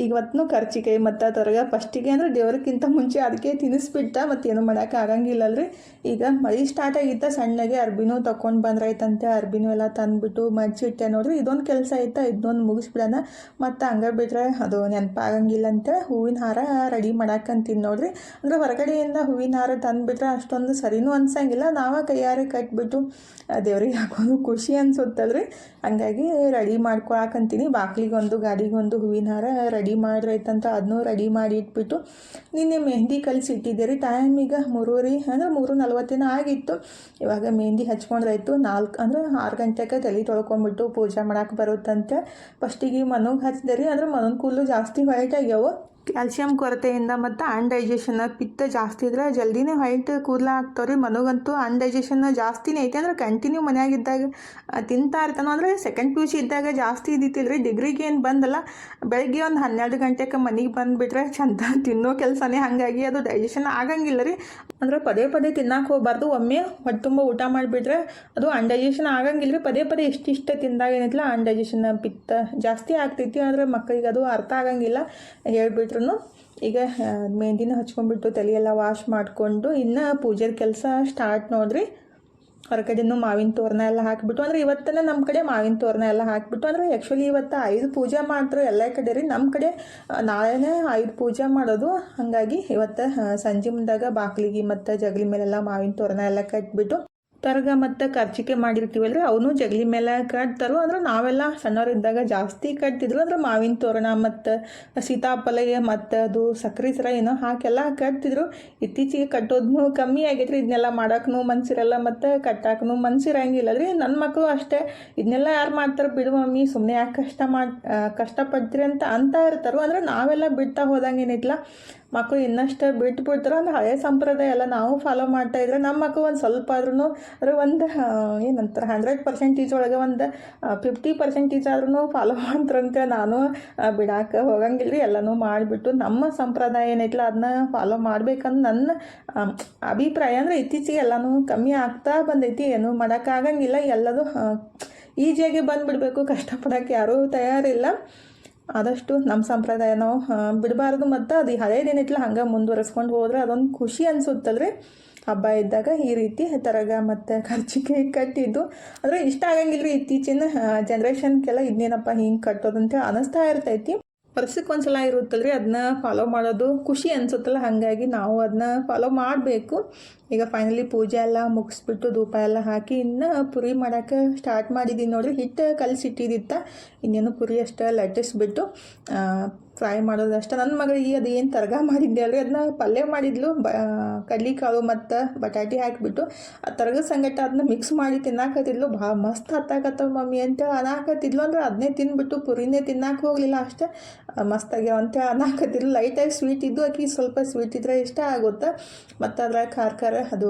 ಇವತ್ತು ಕರ್ಚಿಕಾಯಿ ಮತ್ತು ತರಗ ಫಸ್ಟಿಗೆ ಅಂದರೆ ದೇವ್ರಿಗಿಂತ ಮುಂಚೆ ಅದಕ್ಕೆ ತಿನ್ನಿಸ್ಬಿಟ್ಟ, ಮತ್ತೇನು ಮಾಡೋಕೆ ಆಗಂಗಿಲ್ಲಲ್ರಿ. ಈಗ ಮಳೆ ಸ್ಟಾರ್ಟ್ ಆಗಿತ್ತ, ಸಣ್ಣಗೆ ಅರ್ಬಿನೂ ತೊಗೊಂಡು ಬಂದ್ರೈತಂತೆ. ಅರ್ಬಿನೂ ಎಲ್ಲ ತಂದುಬಿಟ್ಟು ಮಡ್ಚಿಟ್ಟೆ ನೋಡ್ರಿ. ಇದೊಂದು ಕೆಲಸ ಐತೆ, ಇದೊಂದು ಮುಗಿಸ್ಬಿಡೋಣ. ಮತ್ತು ಹಂಗೆ ಬಿಟ್ರೆ ಅದು ನೆನಪಾಗಂಗಿಲ್ಲ ಅಂತ ಹೂವಿನ ಹಾರ ರೆಡಿ ಮಾಡಾಕಂತೀನಿ ನೋಡ್ರಿ. ಅಂದರೆ ಹೊರಗಡೆಯಿಂದ ಹೂವಿನ ಹಾರ ತಂದುಬಿಟ್ರೆ ಅಷ್ಟೊಂದು ಸರಿನೂ ಅನ್ಸಂಗಿಲ್ಲ. ನಾವೇ ಕೈಯಾರೆ ಕಟ್ಬಿಟ್ಟು ದೇವ್ರಿಗೆ ಹಾಕೋದು ಖುಷಿ ಅನ್ಸುತ್ತಲ್ರಿ. ಹಂಗಾಗಿ ರೆಡಿ ಮಾಡ್ಕೊಳಕಂತೀನಿ. ಬಾಗಿಲಿಗೊಂದು ಗಾಡಿಗೊಂದು ಹೂವಿನ ಹಾರ ರೆಡಿ ಮಾಡಿರೈತಂತ ಅದನ್ನೂ ರೆಡಿ ಮಾಡಿ ಇಟ್ಬಿಟ್ಟು ನಿನ್ನೆ ಮೆಹಂದಿ ಕಲಿಸಿಟ್ಟಿದ್ದೆ ರೀ. ಟೈಮ್ ಈಗ 3:30 ಅಂದರೆ 3:40 ಆಗಿತ್ತು. ಇವಾಗ ಮೆಹಂದಿ ಹಚ್ಕೊಂಡ್ರಾಯ್ತು. 6 ಗಂಟೆಗೆ ತಲೆ ತೊಳ್ಕೊಂಬಿಟ್ಟು ಪೂಜೆ ಮಾಡೋಕೆ ಬರುತ್ತಂತೆ. ಫಸ್ಟಿಗೆ ಮನಗೆ ಹಚ್ಚಿದೆ ರೀ. ಅಂದರೆ ಮನನ ಕೂದಲು ಜಾಸ್ತಿ ವೈಟ್ ಆಗ್ಯಾವ. ಕ್ಯಾಲ್ಸಿಯಂ ಕೊರತೆಯಿಂದ ಮತ್ತು ಅನ್ಡೈಜೆಷನ್ ಪಿತ್ತ ಜಾಸ್ತಿ ಇದ್ರೆ ಜಲ್ದಿನೇ ವೈಟ್ ಕೂದಲ ಆಗ್ತಾವ್ರಿ. ಮನಗಂತೂ ಅನ್ಡೈಜೆಷನ್ ಜಾಸ್ತಿನೇ ಐತೆ. ಅಂದರೆ ಕಂಟಿನ್ಯೂ ಮನೆಯಾಗಿದ್ದಾಗ ತಿಂತಾ ಇರ್ತಾನೋ. ಅಂದರೆ ಸೆಕೆಂಡ್ PUC ಇದ್ದಾಗ ಜಾಸ್ತಿ ಇದ್ದಿತ್ತಿಲ್ಲ ರೀ. ಡಿಗ್ರಿಗೆ ಏನು ಬಂದಲ್ಲ, ಬೆಳಗ್ಗೆ ಒಂದು 12 ಗಂಟೆಗೆ ಮನೆಗೆ ಬಂದುಬಿಟ್ರೆ ಚಂದ ತಿನ್ನೋ ಕೆಲಸನೇ. ಹಾಗಾಗಿ ಅದು ಡೈಜೆಷನ್ ಆಗಂಗಿಲ್ಲ ರೀ. ಅಂದರೆ ಪದೇ ತಿನ್ನಕ್ಕೆ ಹೋಗ್ಬಾರ್ದು. ಒಮ್ಮೆ ಹೊಟ್ಟೆ ತುಂಬ ಊಟ ಮಾಡಿಬಿಟ್ರೆ ಅದು ಅನ್ಡೈಜೆಷನ್ ಆಗಂಗಿಲ್ಲ ರೀ. ಪದೇ ಇಷ್ಟ ತಿಂದಾಗ ಏನೈತಿಲ್ಲ ಅನ್ಡೈಜೆಷನ್ ಪಿತ್ತ ಜಾಸ್ತಿ ಆಗ್ತೈತಿ. ಆದರೆ ಮಕ್ಕಳಿಗೆ ಅದು ಅರ್ಥ ಆಗಂಗಿಲ್ಲ ಹೇಳ್ಬಿಟ್ರು. ಈಗ ಮೆಹಂದಿನ ಹಚ್ಕೊಂಡ್ಬಿಟ್ಟು ತಲೆಯೆಲ್ಲ ವಾಶ್ ಮಾಡಿಕೊಂಡು ಇನ್ನು ಪೂಜೆ ಕೆಲಸ ಸ್ಟಾರ್ಟ್ ನೋಡ್ರಿ. ಹೊರಗಡೆನೂ ಮಾವಿನ ತೋರಣ ಎಲ್ಲ ಹಾಕಿಬಿಟ್ಟು, ಅಂದರೆ ಇವತ್ತನೇ ನಮ್ಮ ಕಡೆ ಮಾವಿನ ತೋರಣ ಎಲ್ಲ ಹಾಕಿಬಿಟ್ಟು, ಅಂದರೆ ಆ್ಯಕ್ಚುಲಿ ಇವತ್ತು 5 ಪೂಜೆ ಮಾಡ್ತಾರೆ ಎಲ್ಲ ಕಡೆ ರೀ. ನಮ್ಮ ಕಡೆ ನಾಳೆನೇ 5 ಪೂಜೆ ಮಾಡೋದು. ಹಾಗಾಗಿ ಇವತ್ತು ಸಂಜೆ ಮುಂದಾಗ ಬಾಗಿಲಿಗೆ ಮತ್ತು ಜಗಲಿ ಮೇಲೆಲ್ಲ ಮಾವಿನ ತೋರಣ ಎಲ್ಲ ಕಟ್ಬಿಟ್ಟು ತರಗ ಮತ್ತು ಕರ್ಚಿಕೆ ಮಾಡಿರ್ತೀವಲ್ರಿ ಅವನು ಜಗಲಿ ಮೇಲೆ ಕಟ್ತಾರೋ. ಅಂದ್ರೆ ನಾವೆಲ್ಲ ಸಣ್ಣವರಿದ್ದಾಗ ಜಾಸ್ತಿ ಕಟ್ತಿದ್ರು. ಅಂದ್ರೆ ಮಾವಿನ ತೋರಣ ಮತ್ತು ಸೀತಾಫಲ ಮತ್ತು ಅದು ಸಕ್ರೆ ಸರ ಏನೋ ಹಾಕೆಲ್ಲ ಕಟ್ತಿದ್ರು. ಇತ್ತೀಚೆಗೆ ಕಟ್ಟೋದು ಕಮ್ಮಿ ಆಗೈತ್ರಿ. ಇದನ್ನೆಲ್ಲ ಮಾಡೋಕ್ಕೂ ಮನ್ಸಿರಲ್ಲ ಮತ್ತು ಕಟ್ಟಾಕೂ ಮನ್ಸಿರಂಗಿಲ್ಲ ರೀ. ನನ್ನ ಮಕ್ಕಳು ಅಷ್ಟೇ, ಇದನ್ನೆಲ್ಲ ಯಾರು ಮಾಡ್ತಾರೆ ಬಿಡು ಮಮ್ಮಿ, ಸುಮ್ಮನೆ ಯಾಕೆ ಕಷ್ಟಪಡ್ತೀರಿ ಅಂತ ಇರ್ತಾರೋ. ಅಂದರೆ ನಾವೆಲ್ಲ ಬಿಡ್ತಾ ಹೋದಂಗೆ ಏನೈತಿಲ್ಲ ಮಕ್ಕಳು ಇನ್ನಷ್ಟು ಬಿಟ್ಬಿಡ್ತಾರೆ. ಅಂದ್ರೆ ಹಳೆ ಸಂಪ್ರದಾಯ ಎಲ್ಲ ನಾವು ಫಾಲೋ ಮಾಡ್ತಾ ಇದ್ರೆ ನಮ್ಮ ಮಕ್ಕಳು ಒಂದು ಸ್ವಲ್ಪ ಆದ್ರೂ ಅದ್ರ ಒಂದು ಏನಂತಾರೆ 100% ಒಳಗೆ ಒಂದು 50% ಆದ್ರೂ ಫಾಲೋ ಮಾಡ್ತಾರಂತೆ. ನಾನು ಬಿಡಾಕೆ ಹೋಗಂಗಿಲ್ಲ ರೀ, ಎಲ್ಲನೂ ಮಾಡಿಬಿಟ್ಟು ನಮ್ಮ ಸಂಪ್ರದಾಯ ಏನೈತಲ್ಲ ಅದನ್ನ ಫಾಲೋ ಮಾಡ್ಬೇಕಂದು ನನ್ನ ಅಭಿಪ್ರಾಯ. ಅಂದರೆ ಇತ್ತೀಚೆಗೆ ಎಲ್ಲನೂ ಕಮ್ಮಿ ಆಗ್ತಾ ಬಂದೈತಿ, ಏನೂ ಮಾಡೋಕ್ಕಾಗಂಗಿಲ್ಲ, ಎಲ್ಲದೂ ಈಜಿಯಾಗಿ ಬಂದುಬಿಡ್ಬೇಕು, ಕಷ್ಟಪಡೋಕ್ಕೆ ಯಾರೂ ತಯಾರಿಲ್ಲ. ಆದಷ್ಟು ನಮ್ಮ ಸಂಪ್ರದಾಯ ನಾವು ಬಿಡಬಾರ್ದು. ಮತ್ತು ಅದು ಹಳೇದೇನೈತಿಲ್ಲ ಹಂಗೆ ಮುಂದುವರೆಸ್ಕೊಂಡು ಹೋದ್ರೆ ಅದೊಂದು ಖುಷಿ ಅನಿಸುತ್ತಲ್ರಿ. ಹಬ್ಬ ಇದ್ದಾಗ ಈ ರೀತಿ ತರಗ ಮತ್ತು ಖರ್ಚಿಗೆ ಕಟ್ಟಿದ್ದು ಅಂದರೆ ಇಷ್ಟ ಆಗಂಗಿಲ್ಲ ರೀ ಇತ್ತೀಚಿನ ಜನ್ರೇಷನ್ಗೆಲ್ಲ. ಇದನ್ನೇನಪ್ಪ ಹಿಂಗೆ ಕಟ್ಟೋದಂತ ಅನ್ನಿಸ್ತಾ ಇರ್ತೈತಿ. ವರ್ಷಕ್ಕೆ ಒಂದು ಸಲ ಇರುತ್ತಲ್ರಿ, ಅದನ್ನ ಫಾಲೋ ಮಾಡೋದು ಖುಷಿ ಅನಿಸುತ್ತಲ್ಲ, ಹಾಗಾಗಿ ನಾವು ಅದನ್ನ ಫಾಲೋ ಮಾಡಬೇಕು. ಈಗ ಫೈನಲಿ ಪೂಜೆ ಎಲ್ಲ ಮುಗಿಸ್ಬಿಟ್ಟು ಧೂಪ ಎಲ್ಲ ಹಾಕಿ ಇನ್ನು ಪುರಿ ಮಾಡೋಕ್ಕೆ ಸ್ಟಾರ್ಟ್ ಮಾಡಿದ್ದೀನಿ ನೋಡಿರಿ. ಹಿಟ್ಟು ಕಲಸಿಟ್ಟಿದ್ದಿತ್ತ, ಇನ್ನೇನು ಪುರಿ ಅಷ್ಟು ಲಟ್ಟಿಸ್ಬಿಟ್ಟು ಫ್ರೈ ಮಾಡೋದಷ್ಟೇ. ನನ್ನ ಮಗಳಿಗೆ ಅದು ಏನು ತರಗ ಮಾಡಿದ್ದೆ ಅಲ್ರಿ, ಅದನ್ನ ಪಲ್ಯ ಮಾಡಿದ್ಲು, ಕಡ್ಲಿಕಾಳು ಮತ್ತು ಬಟಾಟೆ ಹಾಕಿಬಿಟ್ಟು ಆ ತರಗದ ಸಂಗಟ ಅದನ್ನ ಮಿಕ್ಸ್ ಮಾಡಿ ತಿನ್ನಾಕತ್ತಿದ್ಲು. ಭಾಳ ಮಸ್ತ್ ಹತ್ತಾಕತ್ತವ ಮಮ್ಮಿ ಅಂತ ಅನ್ನಾಕತ್ತಿದ್ಲು. ಅಂದ್ರೆ ಅದನ್ನೇ ತಿಂದ್ಬಿಟ್ಟು ಪುರಿನೇ ತಿನ್ನಕ್ಕೆ ಹೋಗಲಿಲ್ಲ, ಅಷ್ಟೇ ಮಸ್ತಾಗ್ಯಾವ ಅಂತ ಅನ್ನಾಕತ್ತಿದ್ಲು. ಲೈಟಾಗಿ ಸ್ವೀಟ್ ಇದ್ದು, ಆಕಿ ಸ್ವಲ್ಪ ಸ್ವೀಟ್ ಇದ್ರೆ ಇಷ್ಟ ಆಗುತ್ತೆ. ಮತ್ತು ಅದ್ರಾಗ ಖಾರ ಖಾರ ಅದು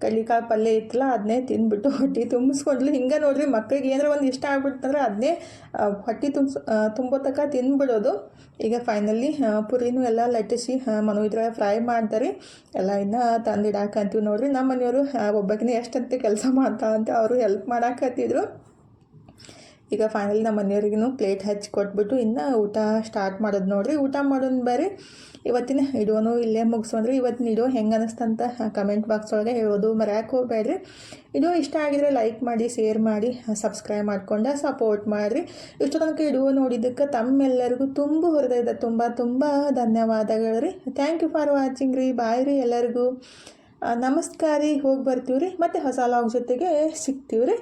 ಕಡ್ಲಿಕಾಳು ಪಲ್ಯ ಇತ್ತಲ್ಲ ಅದನ್ನೇ ತಿಂದ್ಬಿಟ್ಟು ಹೊಟ್ಟೆ ತುಂಬಿಸ್ಕೊಂಡ್ಲು. ಹಿಂಗೆ ನೋಡ್ರಿ, ಮಕ್ಕಳಿಗೆ ಏನಾರ ಒಂದು ಇಷ್ಟ ಆಗ್ಬಿಡ್ತಂದ್ರೆ ಅದನ್ನೇ ಹೊಟ್ಟೆ ತುಂಬೋತಕ್ಕ ತಿಂದ್ಬಿಡೋದು. ಈಗ ಫೈನಲಿ ಪುರಿನೂ ಎಲ್ಲ ಲಟ್ಟಿಸಿ ಇದ್ರಾಗ ಫ್ರೈ ಮಾಡ್ತಾರೆ. ಎಲ್ಲ ಇನ್ನು ತಂದಿಡಾಕಂತೀವಿ ನೋಡ್ರಿ. ನಮ್ಮ ಮನೆಯವರು ಒಬ್ಬಕಿನ ಎಷ್ಟಂತೆ ಕೆಲಸ ಮಾಡ್ತಾ ಅಂತ ಅವರು ಹೆಲ್ಪ್ ಮಾಡಾಕತ್ತಿದ್ರು. ಈಗ ಫೈನಲಿ ನಮ್ಮ ಮನೆಯವ್ರಿಗೂ ಪ್ಲೇಟ್ ಹಚ್ಚಿ ಕೊಟ್ಬಿಟ್ಟು ಇನ್ನು ಊಟ ಸ್ಟಾರ್ಟ್ ಮಾಡೋದು ನೋಡ್ರಿ. ಊಟ ಮಾಡೋದು ಬರ್ರಿ. ಇವತ್ತಿನ ವಿಡಿಯೋನು ಇಲ್ಲೇ ಮುಗಿಸೋದ್ರಿ. ಇವತ್ತಿನ ವಿಡಿಯೋ ಹೆಂಗೆ ಅನ್ನಿಸ್ತಂತ ಕಮೆಂಟ್ ಬಾಕ್ಸ್ ಒಳಗೆ ಹೇಳೋದು ಮರೆಯೋಕೆ ಹೋಗಬೇಡ್ರಿ. ವಿಡಿಯೋ ಇಷ್ಟ ಆಗಿದ್ರೆ ಲೈಕ್ ಮಾಡಿ, ಶೇರ್ ಮಾಡಿ, ಸಬ್ಸ್ಕ್ರೈಬ್ ಮಾಡ್ಕೊಂಡು ಸಪೋರ್ಟ್ ಮಾಡಿರಿ. ಇಷ್ಟು ತನಕ ವಿಡಿಯೋ ನೋಡಿದ್ದಕ್ಕೆ ತಮ್ಮೆಲ್ಲರಿಗೂ ತುಂಬ ಹೃದಯದ ತುಂಬ ಧನ್ಯವಾದಗಳು ರೀ. ಥ್ಯಾಂಕ್ ಯು ಫಾರ್ ವಾಚಿಂಗ್ ರೀ. ಬಾಯ್ ರೀ ಎಲ್ಲರಿಗೂ. ನಮಸ್ಕಾರ ರೀ. ಹೋಗಿ ಬರ್ತೀವಿ ರೀ, ಮತ್ತು ಹೊಸ ಲಾಗ್ ಜೊತೆಗೆ ಸಿಗ್ತೀವಿ ರೀ.